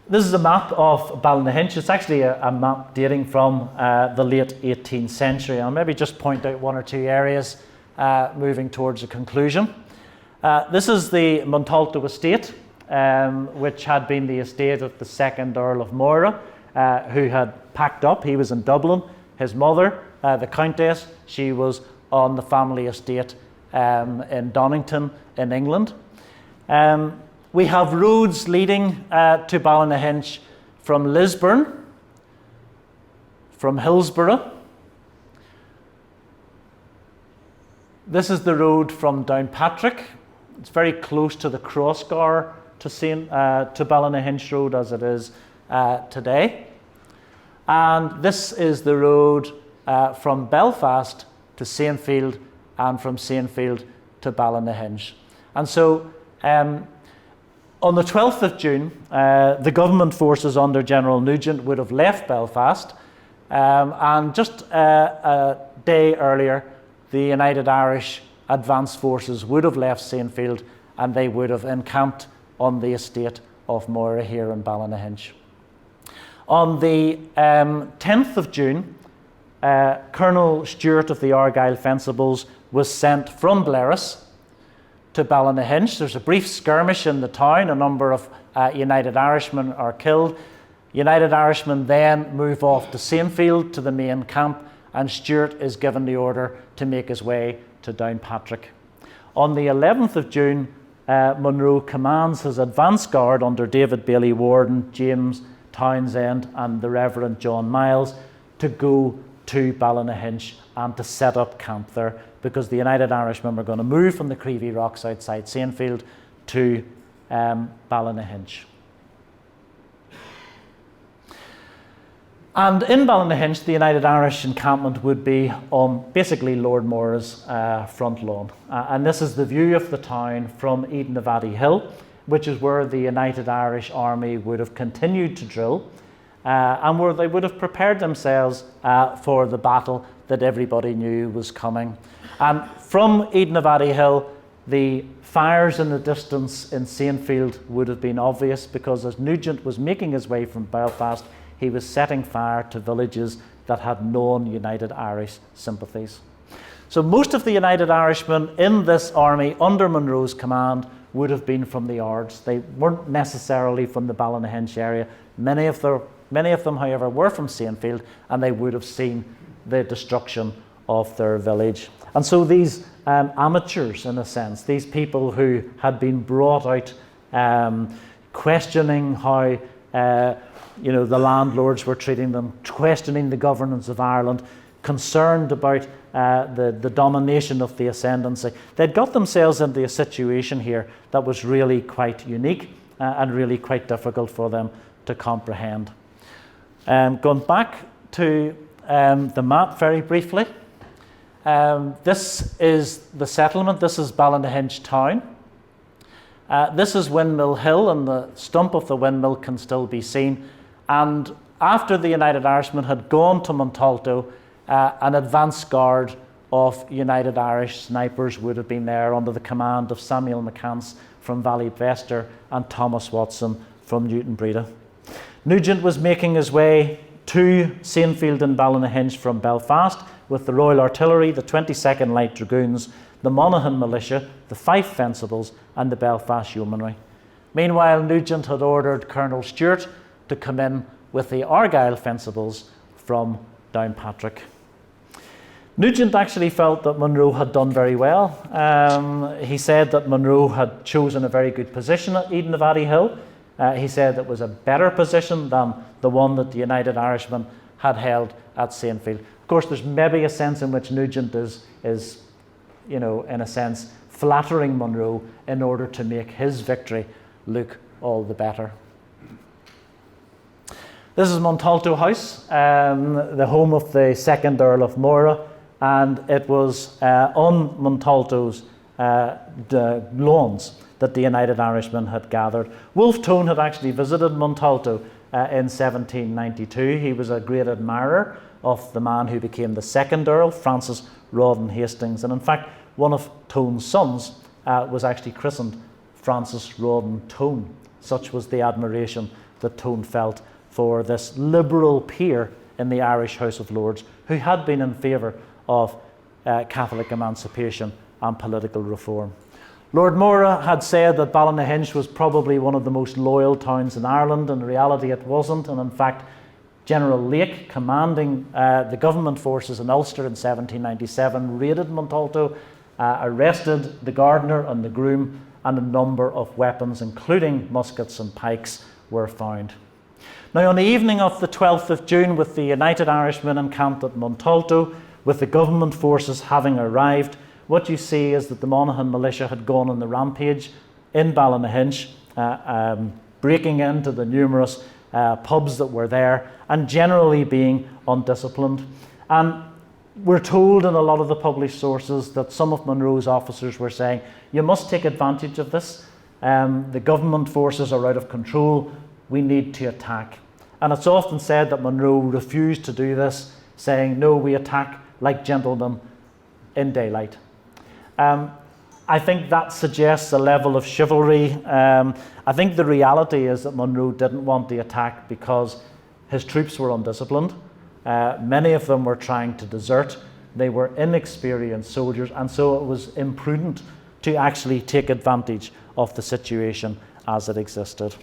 This is a map of Ballynahinch. It's actually a map dating from the late 18th century. I'll maybe just point out one or two areas moving towards a conclusion. This is the Montalto estate, which had been the estate of the second Earl of Monro, who had packed up. He was in Dublin. His mother, the Countess, she was on the family estate in Donington in England. We have roads leading to Ballynahinch from Lisburn, from Hillsborough. This is the road from Downpatrick. It's very close to the crossgar to Ballynahinch Road as it is today. And this is the road from Belfast to Saintfield, and from Saintfield to Ballynahinch. And so on the 12th of June, the government forces under General Nugent would have left Belfast, and just a day earlier, the United Irish advance forces would have left Saintfield, and they would have encamped on the estate of Monro here in Ballynahinch. On the 10th of June, Colonel Stewart of the Argyll Fencibles was sent from Blaris to Ballynahinch. There's a brief skirmish in the town. A number of United Irishmen are killed. United Irishmen then move off to Saintfield to the main camp, and Stewart is given the order to make his way to Downpatrick. On the 11th of June, Monro commands his advance guard under David Bailey Warden, James Townsend and the Reverend John Miles to go to Ballynahinch and to set up camp there, because the United Irishmen were going to move from the Creevy Rocks outside Saintfield to Ballynahinch. And in Ballynahinch, the United Irish encampment would be on basically Lord Mora's front lawn. And this is the view of the town from Edenavady Hill, which is where the United Irish Army would have continued to drill, and where they would have prepared themselves for the battle that everybody knew was coming. And from Edenavady Hill, the fires in the distance in Saintfield would have been obvious, because as Nugent was making his way from Belfast, he was setting fire to villages that had non-United Irish sympathies. So most of the United Irishmen in this army under Monro's command would have been from the Ards. They weren't necessarily from the Ballynahinch area. Many of them, however, were from Saintfield, and they would have seen the destruction of their village. And so these amateurs, in a sense, these people who had been brought out questioning how the landlords were treating them, questioning the governance of Ireland, concerned about the domination of the ascendancy. They'd got themselves into a situation here that was really quite unique and really quite difficult for them to comprehend. Going back to the map very briefly, this is the settlement. This is Ballynahinch town. This is Windmill Hill, and the stump of the windmill can still be seen. And after the United Irishmen had gone to Montalto, an advance guard of United Irish snipers would have been there under the command of Samuel McCance from Ballybester and Thomas Watson from Newton Breda. Nugent was making his way to Sainfield and Ballynahinch from Belfast with the Royal Artillery, the 22nd Light Dragoons, the Monaghan Militia, the Fife Fencibles and the Belfast Yeomanry. Meanwhile, Nugent had ordered Colonel Stewart to come in with the Argyll Fencibles from Downpatrick. Nugent actually felt that Monro had done very well. He said that Monro had chosen a very good position at Eden of Addy Hill. He said it was a better position than the one that the United Irishmen had held at Sainfield. Of course, there's maybe a sense in which Nugent is, in a sense, flattering Monro in order to make his victory look all the better. This is Montalto House, the home of the 2nd Earl of Monro, and it was on Montalto's lawns that the United Irishmen had gathered. Wolfe Tone had actually visited Montalto in 1792. He was a great admirer of the man who became the 2nd Earl, Francis Rawdon Hastings, and in fact one of Tone's sons was actually christened Francis Rawdon Tone. Such was the admiration that Tone felt for this liberal peer in the Irish House of Lords who had been in favour of Catholic emancipation and political reform. Lord Monro had said that Ballynahinch was probably one of the most loyal towns in Ireland. In reality it wasn't, and in fact General Lake, commanding the government forces in Ulster in 1797, raided Montalto, arrested the gardener and the groom, and a number of weapons including muskets and pikes were found. Now, on the evening of the 12th of June, with the United Irishmen encamped at Montalto, with the government forces having arrived, what you see is that the Monaghan militia had gone on the rampage in Ballynahinch, breaking into the numerous pubs that were there and generally being undisciplined. And we're told in a lot of the published sources that some of Monro's officers were saying, you must take advantage of this. The government forces are out of control. We need to attack. And it's often said that Monro refused to do this, saying, no, we attack like gentlemen in daylight. I think that suggests a level of chivalry. I think the reality is that Monro didn't want the attack because his troops were undisciplined. Many of them were trying to desert. They were inexperienced soldiers, and so it was imprudent to actually take advantage of the situation as it existed.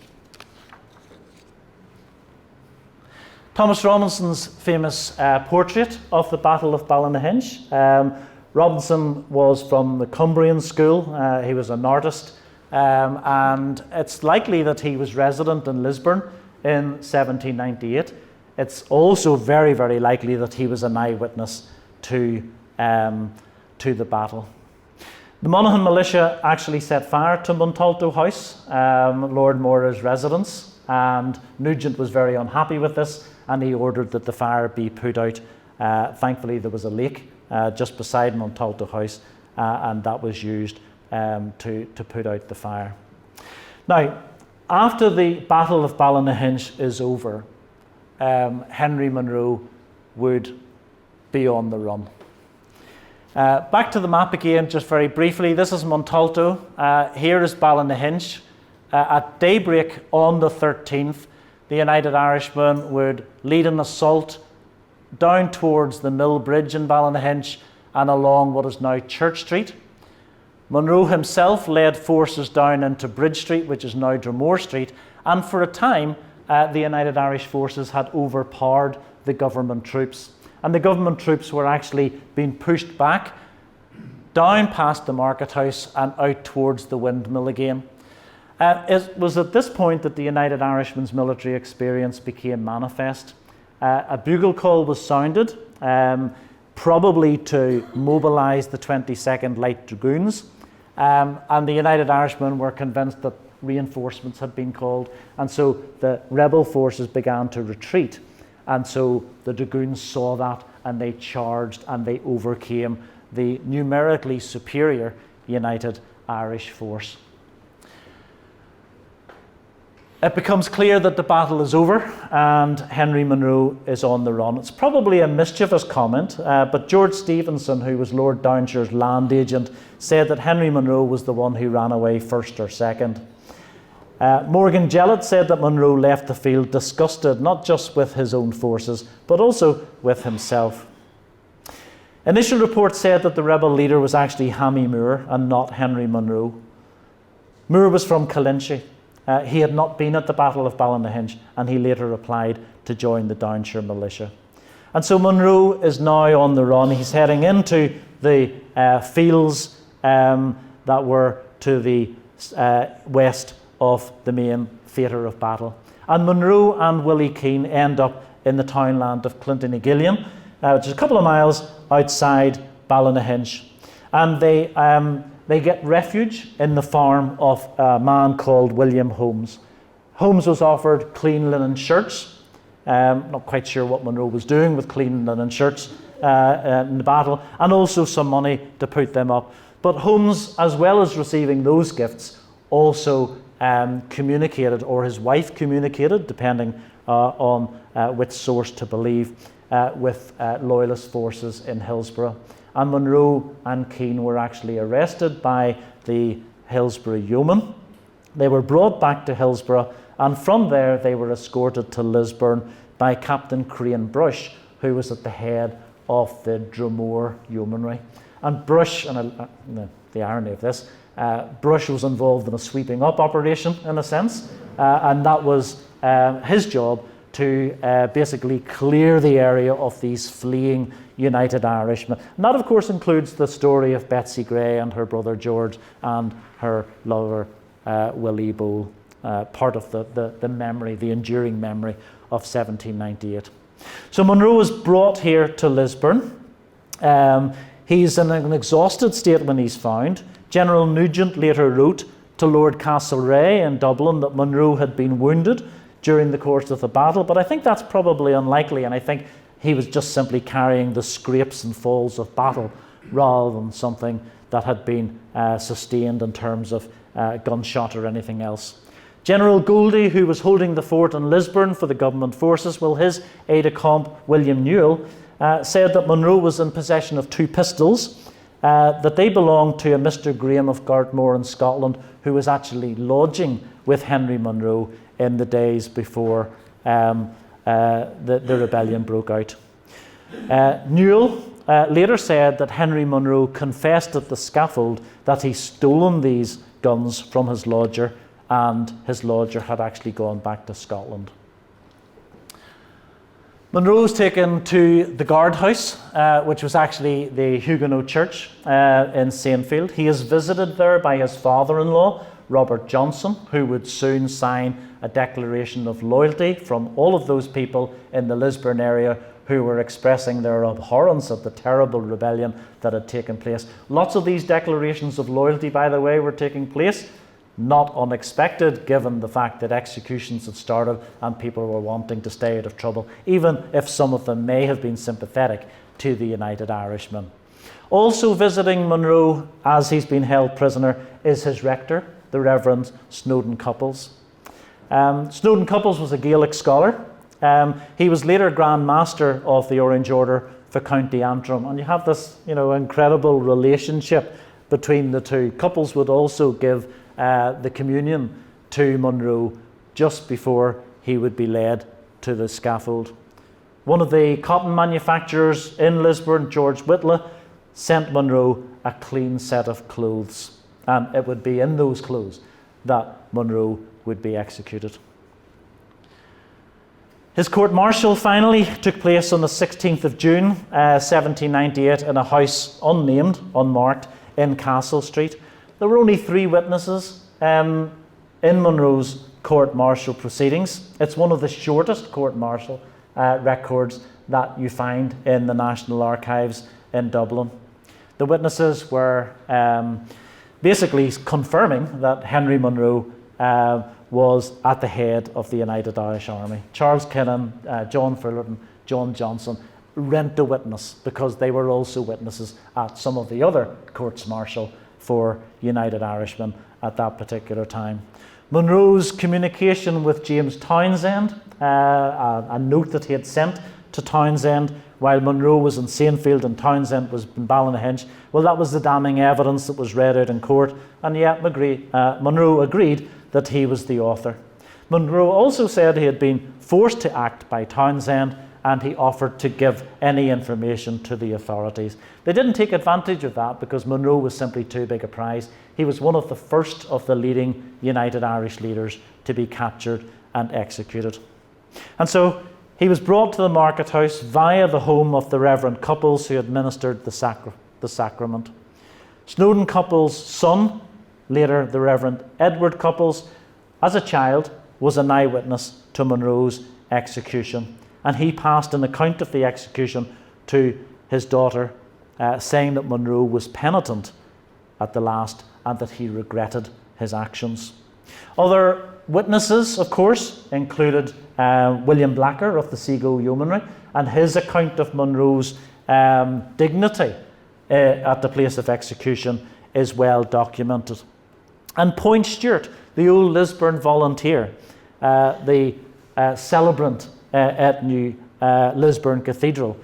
Thomas Robinson's famous portrait of the Battle of Ballynahinch. Robinson was from the Cumbrian school. He was an artist, and it's likely that he was resident in Lisburn in 1798. It's also very, very likely that he was an eyewitness to the battle. The Monaghan militia actually set fire to Montalto House, Lord Monro's residence, and Nugent was very unhappy with this, and he ordered that the fire be put out. Thankfully, there was a lake just beside Montalto House, and that was used to put out the fire. Now, after the Battle of Ballynahinch is over, Henry Monro would be on the run. Back to the map again, just very briefly. This is Montalto. Here is Ballynahinch. At daybreak on the 13th, the United Irishmen would lead an assault down towards the Mill Bridge in Ballynahinch and along what is now Church Street. Monro himself led forces down into Bridge Street, which is now Dromore Street, and for a time the United Irish forces had overpowered the government troops. And the government troops were actually being pushed back down past the market house and out towards the windmill again. It was at this point that the United Irishmen's military experience became manifest. A bugle call was sounded, probably to mobilise the 22nd Light Dragoons, and the United Irishmen were convinced that reinforcements had been called, and so the rebel forces began to retreat. And so the Dragoons saw that, and they charged and they overcame the numerically superior United Irish force. It becomes clear that the battle is over and Henry Monro is on the run. It's probably a mischievous comment, but George Stephenson, who was Lord Downshire's land agent, said that Henry Monro was the one who ran away first or second. Morgan Jellett said that Monro left the field disgusted not just with his own forces, but also with himself. Initial reports said that the rebel leader was actually Hammy Moore and not Henry Monro. Moore was from Calinchi. He had not been at the Battle of Ballynahinch, and he later applied to join the Downshire militia. And so Monro is now on the run. He's heading into the fields that were to the west of the main theatre of battle. And Monro and Willie Keane end up in the townland of Clintonagillion, which is a couple of miles outside Ballynahinch. And they get refuge in the farm of a man called William Holmes. Holmes was offered clean linen shirts. Not quite sure what Monro was doing with clean linen shirts in the battle, and also some money to put them up. But Holmes, as well as receiving those gifts, also communicated, or his wife communicated, depending on which source to believe, with loyalist forces in Hillsborough. And Monro and Keane were actually arrested by the Hillsborough yeomen. They were brought back to Hillsborough, and from there they were escorted to Lisburn by Captain Crane Brush, who was at the head of the Dromore yeomanry. And Brush, and the irony of this, Brush was involved in a sweeping up operation, in a sense, and that was his job to basically clear the area of these fleeing United Irishmen. And that, of course, includes the story of Betsy Gray and her brother George and her lover Willie Boole, part of the memory, the enduring memory of 1798. So Monro was brought here to Lisburn. He's in an exhausted state when he's found. General Nugent later wrote to Lord Castlereagh in Dublin that Monro had been wounded during the course of the battle, but I think that's probably unlikely, and I think he was just simply carrying the scrapes and falls of battle rather than something that had been sustained in terms of gunshot or anything else. General Goldie, who was holding the fort in Lisburn for the government forces, well, his aide-de-camp, William Newell, said that Monro was in possession of 2 pistols, that they belonged to a Mr. Graham of Gartmore in Scotland, who was actually lodging with Henry Monro in the days before the rebellion broke out. Newell later said that Henry Monro confessed at the scaffold that he'd stolen these guns from his lodger, and his lodger had actually gone back to Scotland. Monro was taken to the guardhouse, which was actually the Huguenot church in Saintfield. He is visited there by his father-in-law, Robert Johnson, who would soon sign a declaration of loyalty from all of those people in the Lisburn area who were expressing their abhorrence of the terrible rebellion that had taken place. Lots of these declarations of loyalty, by the way, were taking place. Not unexpected, given the fact that executions had started and people were wanting to stay out of trouble, even if some of them may have been sympathetic to the United Irishmen. Also visiting Monro as he's been held prisoner is his rector, the Reverend Snowden Couples. Snowden Couples was a Gaelic scholar. He was later Grand Master of the Orange Order for County Antrim, and you have this, incredible relationship between the two. Couples would also give the communion to Monro just before he would be led to the scaffold. One of the cotton manufacturers in Lisburn, George Whitla, sent Monro a clean set of clothes, and it would be in those clothes that Monro would be executed. His court-martial finally took place on the 16th of June, 1798, in a house unnamed, unmarked, in Castle Street. There were only 3 witnesses in Monro's court-martial proceedings. It's one of the shortest court-martial records that you find in the National Archives in Dublin. The witnesses were basically confirming that Henry Monro was at the head of the United Irish Army. Charles Kinnan, John Fullerton, John Johnson rent a witness because they were also witnesses at some of the other courts-martial for United Irishmen at that particular time. Monro's communication with James Townsend, a note that he had sent to Townsend while Monro was in Sainfield and Townsend was in Ballynahinch, well, that was the damning evidence that was read out in court, and yet Monro agreed that he was the author. Monro also said he had been forced to act by Townsend, and he offered to give any information to the authorities. They didn't take advantage of that because Monro was simply too big a prize. He was one of the first of the leading United Irish leaders to be captured and executed. And so he was brought to the market house via the home of the Reverend Couples who administered the sacrament. Snowdon Couples' son, later the Reverend Edward Couples, as a child was an eyewitness to Monro's execution. And he passed an account of the execution to his daughter, saying that Monro was penitent at the last and that he regretted his actions. Other witnesses, of course, included William Blacker of the Seago Yeomanry, and his account of Monro's dignity at the place of execution is well documented. And Point Stewart, the old Lisburn volunteer, the celebrant at New Lisburn Cathedral,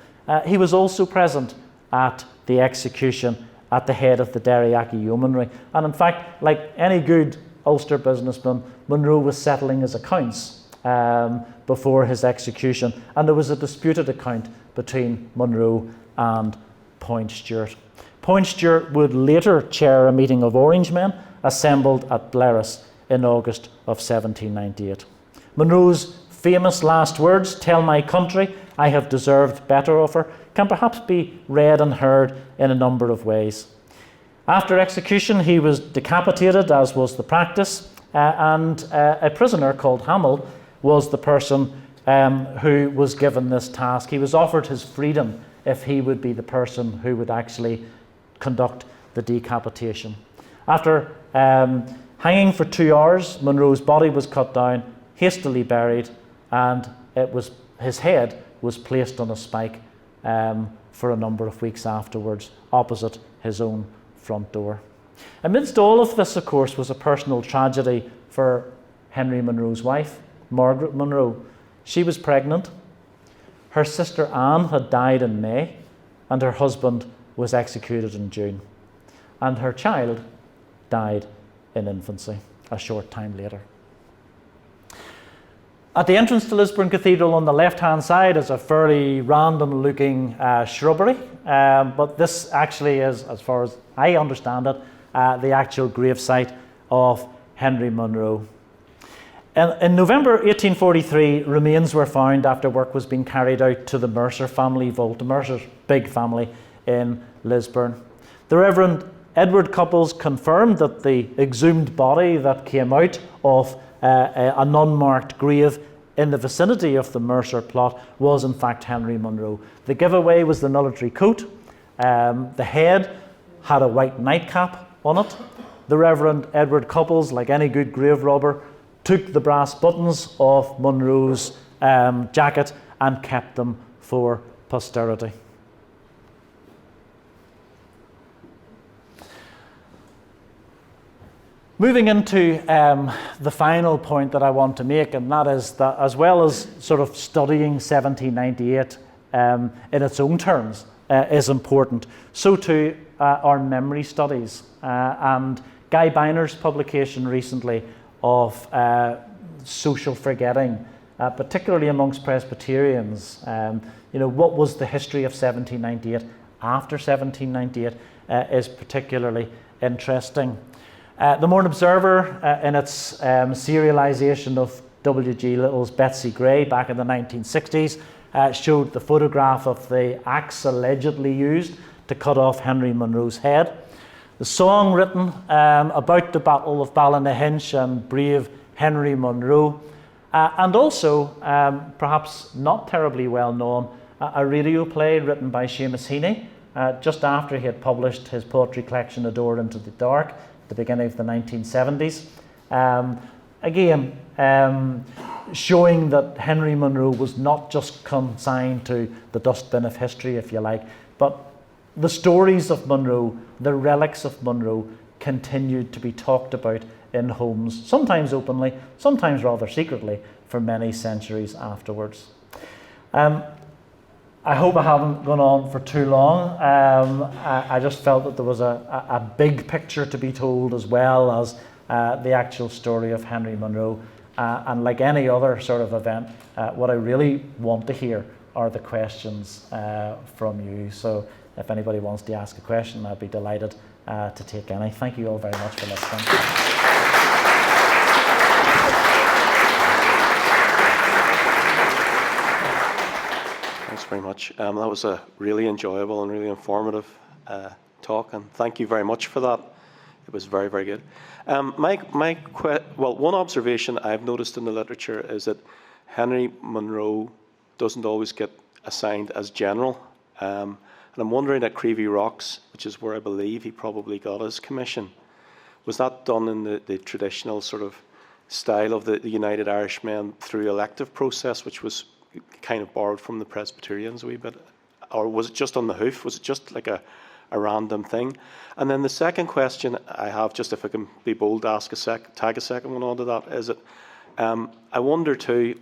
he was also present at the execution at the head of the Derryaki Yeomanry. And in fact, like any good Ulster businessman, Monro was settling his accounts before his execution, and there was a disputed account between Monro and Point Stewart. Point Stewart would later chair a meeting of Orangemen assembled at Blaris in August of 1798. Monro's famous last words, "Tell my country I have deserved better of her," can perhaps be read and heard in a number of ways. After execution, he was decapitated, as was the practice, and a prisoner called Hamill was the person who was given this task. He was offered his freedom if he would be the person who would actually conduct the decapitation. After hanging for 2 hours, Monro's body was cut down, hastily buried, and his head was placed on a spike for a number of weeks afterwards, opposite his own front door. Amidst all of this, of course, was a personal tragedy for Henry Monro's wife, Margaret Monro. She was pregnant. Her sister Anne had died in May, and her husband was executed in June. And her child died in infancy a short time later. At the entrance to Lisburn Cathedral on the left-hand side is a fairly random-looking shrubbery, but this actually is, as far as I understand it, the actual gravesite of Henry Monro. In November 1843, remains were found after work was being carried out to the Mercer family vault, the Mercer's big family in Lisburn. The Reverend Edward Couples confirmed that the exhumed body that came out of an unmarked grave in the vicinity of the Mercer plot was in fact Henry Monro. The giveaway was the military coat. The head had a white nightcap on it. The Reverend Edward Couples, like any good grave robber, took the brass buttons of Monro's jacket and kept them for posterity. Moving into the final point that I want to make, and that is that as well as sort of studying 1798 in its own terms is important, so too are memory studies. And Guy Biner's publication recently of social forgetting, particularly amongst Presbyterians, what was the history of 1798 after 1798 is particularly interesting. The Morning Observer, in its serialisation of W.G. Little's Betsy Gray back in the 1960s, showed the photograph of the axe allegedly used to cut off Henry Monro's head. The song written about the Battle of Ballynahinch and brave Henry Monro, and also, perhaps not terribly well known, a radio play written by Seamus Heaney just after he had published his poetry collection A Door into the Dark at the beginning of the 1970s. Again, showing that Henry Monro was not just consigned to the dustbin of history, if you like, but the stories of Monro, the relics of Monro, continued to be talked about in homes, sometimes openly, sometimes rather secretly, for many centuries afterwards. I hope I haven't gone on for too long. I just felt that there was a big picture to be told, as well as the actual story of Henry Monro. And like any other sort of event, what I really want to hear are the questions from you. So if anybody wants to ask a question, I'd be delighted to take any. Thank you all very much for listening. Thanks very much. That was a really enjoyable and really informative talk, and thank you very much for that. It was very, very good. One observation I've noticed in the literature is that Henry Monro doesn't always get assigned as general. And I'm wondering at Creevy Rocks, which is where I believe he probably got his commission, was that done in the traditional sort of style of the United Irishmen through elective process, which was kind of borrowed from the Presbyterians a wee bit? Or was it just on the hoof? Was it just like a random thing? And then the second question I have, just if I can be bold to ask tag a second one onto that, is that I wonder too,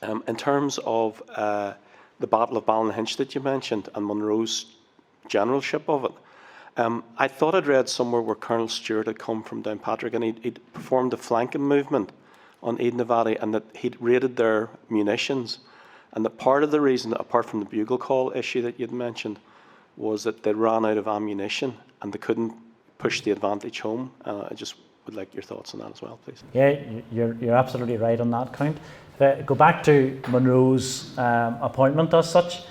in terms of the Battle of Ballinhinch that you mentioned and Monro's generalship of it, I thought I'd read somewhere where Colonel Stewart had come from Downpatrick and he'd performed a flanking movement on Edenavady, and that he'd raided their munitions, and that part of the reason, apart from the bugle call issue that you'd mentioned, was that they ran out of ammunition and they couldn't push the advantage home. I just would like your thoughts on that as well, please. Yeah, you're absolutely right on that count. Go back to Monro's appointment as such.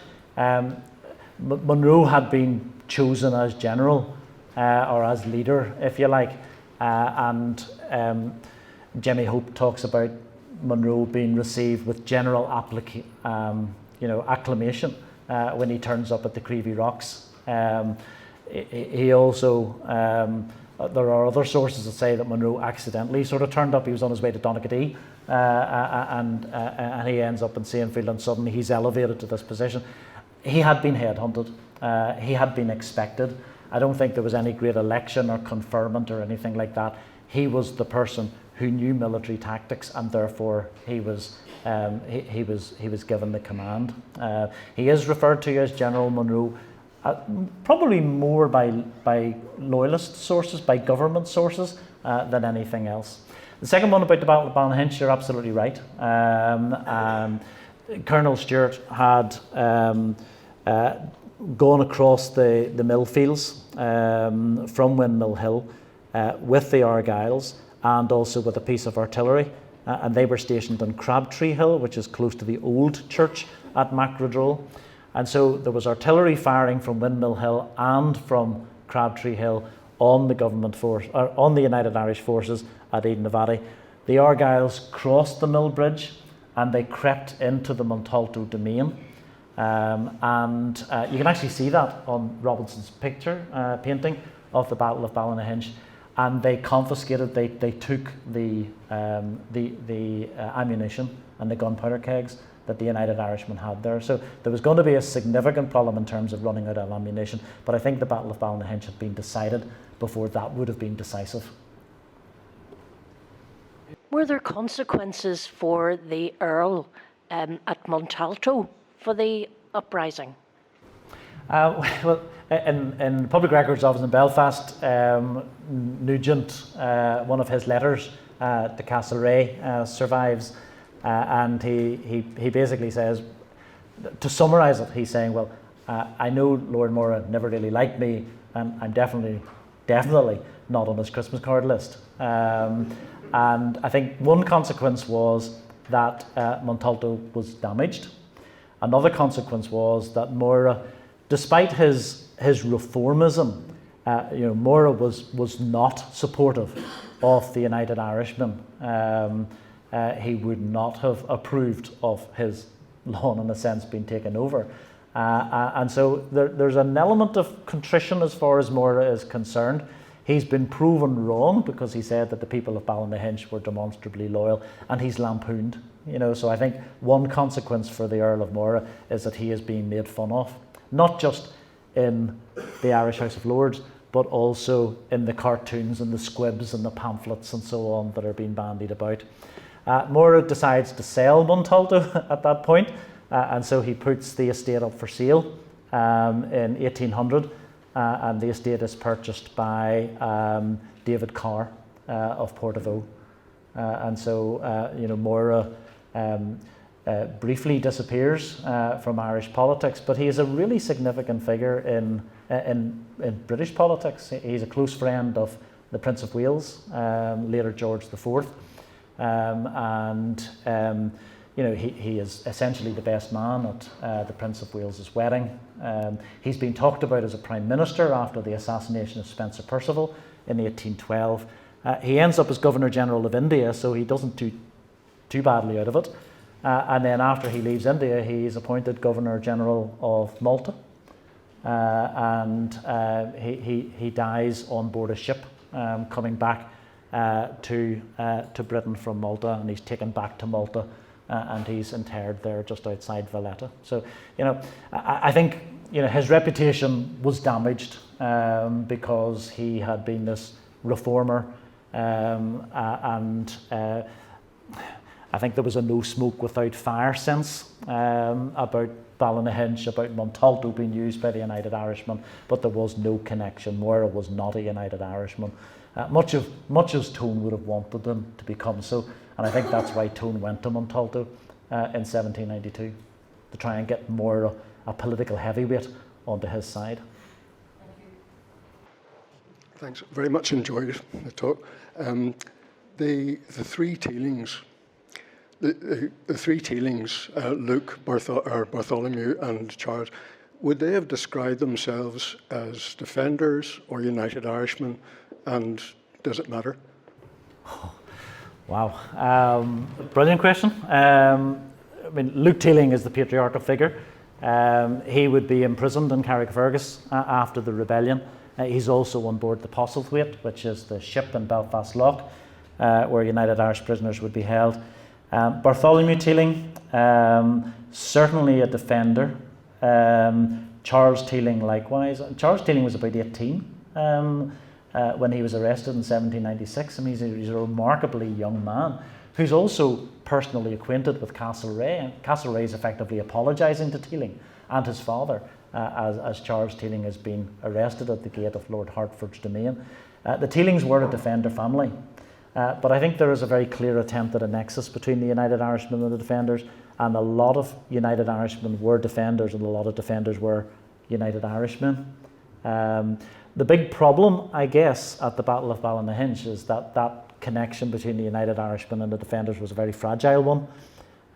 Monro had been chosen as general or as leader, if you like, and Jimmy Hope talks about Monro being received with general acclamation when he turns up at the Creevy Rocks. He also, there are other sources that say that Monro accidentally sort of turned up. He was on his way to Donaghadee, and he ends up in Sainfield, and suddenly he's elevated to this position. He had been headhunted. He had been expected. I don't think there was any great election or conferment or anything like that. He was the person who knew military tactics, and therefore he was given the command. He is referred to as General Monro, probably more by loyalist sources, by government sources, than anything else. The second one about the Battle of Ballinhinch, you're absolutely right. Colonel Stewart had gone across the mill fields from Windmill Hill with the Argylls, and also with a piece of artillery, and they were stationed on Crabtree Hill, which is close to the old church at Macrodrole. And so there was artillery firing from Windmill Hill and from Crabtree Hill on the government force, or on the United Irish forces at Edenavady. The Argylls crossed the mill bridge and they crept into the Montalto domain. And you can actually see that on Robinson's painting of the Battle of Ballinhinch. And they confiscated, they took the ammunition and the gunpowder kegs that the United Irishmen had there. So there was going to be a significant problem in terms of running out of ammunition, but I think the Battle of Ballinhinch had been decided before that would have been decisive. Were there consequences for the Earl at Montalto for the uprising? Well, in public records office in Belfast, Nugent, one of his letters to Castlereagh survives, and he basically says, to summarise it, he's saying, well, I know Lord Mora never really liked me, and I'm definitely not on his Christmas card list. And I think one consequence was that Montalto was damaged. Another consequence was that Mora, despite his reformism, Mora was not supportive of the United Irishmen. He would not have approved of his lawn, in a sense, being taken over. And so there's an element of contrition as far as Mora is concerned. He's been proven wrong because he said that the people of Ballinhinch were demonstrably loyal, and he's lampooned. So I think one consequence for the Earl of Mora is that he is being made fun of, not just in the Irish House of Lords, but also in the cartoons and the squibs and the pamphlets and so on that are being bandied about. Monro decides to sell Montalto at that point, and so he puts the estate up for sale in 1800, and the estate is purchased by David Carr of Portavaux. And so, Monro briefly disappears from Irish politics, but he is a really significant figure in British politics. He's a close friend of the Prince of Wales, later George IV, he is essentially the best man at the Prince of Wales's wedding. He's been talked about as a prime minister after the assassination of Spencer Perceval in 1812. He ends up as Governor General of India, so he doesn't do too badly out of it. And then after he leaves India, he's appointed Governor General of Malta, and he dies on board a ship coming back to Britain from Malta, and he's taken back to Malta, and he's interred there just outside Valletta. So, I think his reputation was damaged because he had been this reformer, and I think there was a no smoke without fire sense about Ballynahinch, about Montalto being used by the United Irishmen, but there was no connection. Monro was not a United Irishman. Much as Tone would have wanted them to become so, and I think that's why Tone went to Montalto in 1792, to try and get more a political heavyweight onto his side. Thanks. Very much enjoyed the talk. The three Teelings. The three Teelings, Luke, Bartholomew and Charles, would they have described themselves as defenders or United Irishmen, and does it matter? Wow, brilliant question. Luke Teeling is the patriarchal figure. He would be imprisoned in Carrickfergus after the rebellion. He's also on board the Postlethwaite, which is the ship in Belfast Lough, where United Irish prisoners would be held. Bartholomew Teeling, certainly a defender. Charles Teeling likewise. Charles Teeling was about 18 when he was arrested in 1796. He's a remarkably young man who's also personally acquainted with Castlereagh. And Castlereagh is effectively apologising to Teeling and his father as Charles Teeling has been arrested at the gate of Lord Hertford's domain. The Teelings were a defender family. But I think there is a very clear attempt at a nexus between the United Irishmen and the defenders, and a lot of United Irishmen were defenders and a lot of defenders were United Irishmen. The big problem, I guess, at the Battle of Ballynahinch is that connection between the United Irishmen and the defenders was a very fragile one.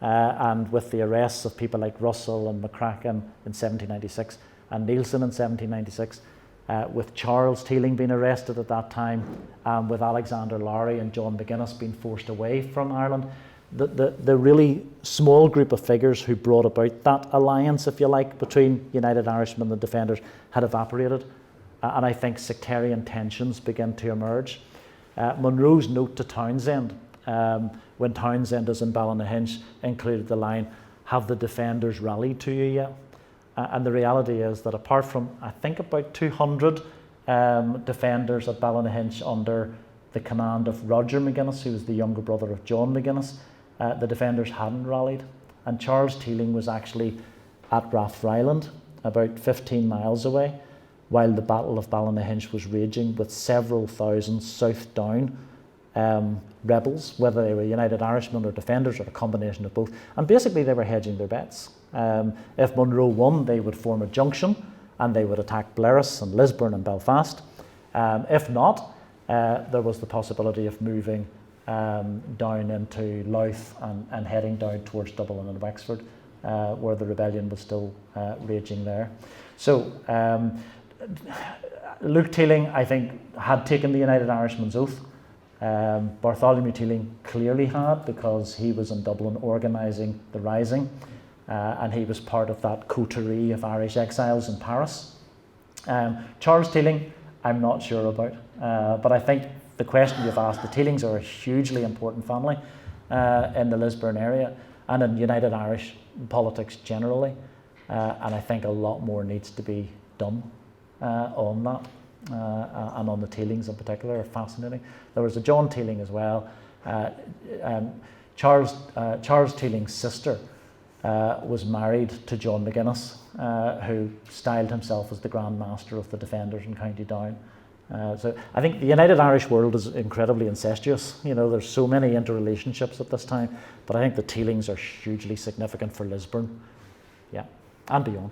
And with the arrests of people like Russell and McCracken in 1796 and Neilson in 1796, with Charles Teeling being arrested at that time, with Alexander Lowry and John McGuinness being forced away from Ireland, the really small group of figures who brought about that alliance, if you like, between United Irishmen and defenders had evaporated, and I think sectarian tensions began to emerge. Monro's note to Townshend, when Townshend is in Ballynahinch, included the line, "Have the defenders rallied to you yet?" And the reality is that apart from, I think, about 200 defenders at Ballynahinch under the command of Roger McGuinness, who was the younger brother of John McGuinness, the defenders hadn't rallied. And Charles Teeling was actually at Rathfryland, about 15 miles away, while the Battle of Ballynahinch was raging with several thousand South Down rebels, whether they were United Irishmen or defenders or a combination of both. And basically they were hedging their bets. If Monro won, they would form a junction and they would attack Blaris and Lisburn and Belfast. If not, there was the possibility of moving down into Louth and heading down towards Dublin and Wexford, where the rebellion was still raging there. So Luke Teeling, I think, had taken the United Irishman's oath. Bartholomew Teeling clearly had, because he was in Dublin organising the rising, and he was part of that coterie of Irish exiles in Paris. Charles Teeling, I'm not sure about, but I think the question you've asked, the Teelings are a hugely important family in the Lisburn area and in United Irish politics generally, and I think a lot more needs to be done on that. and on the Teelings in particular are fascinating. There was a John Teeling as well. Charles Teeling's sister was married to John McGuinness, who styled himself as the Grand Master of the Defenders in County Down. So I think the United Irish world is incredibly incestuous. You know, there's so many interrelationships at this time, but I think the Teelings are hugely significant for Lisburn, yeah, and beyond.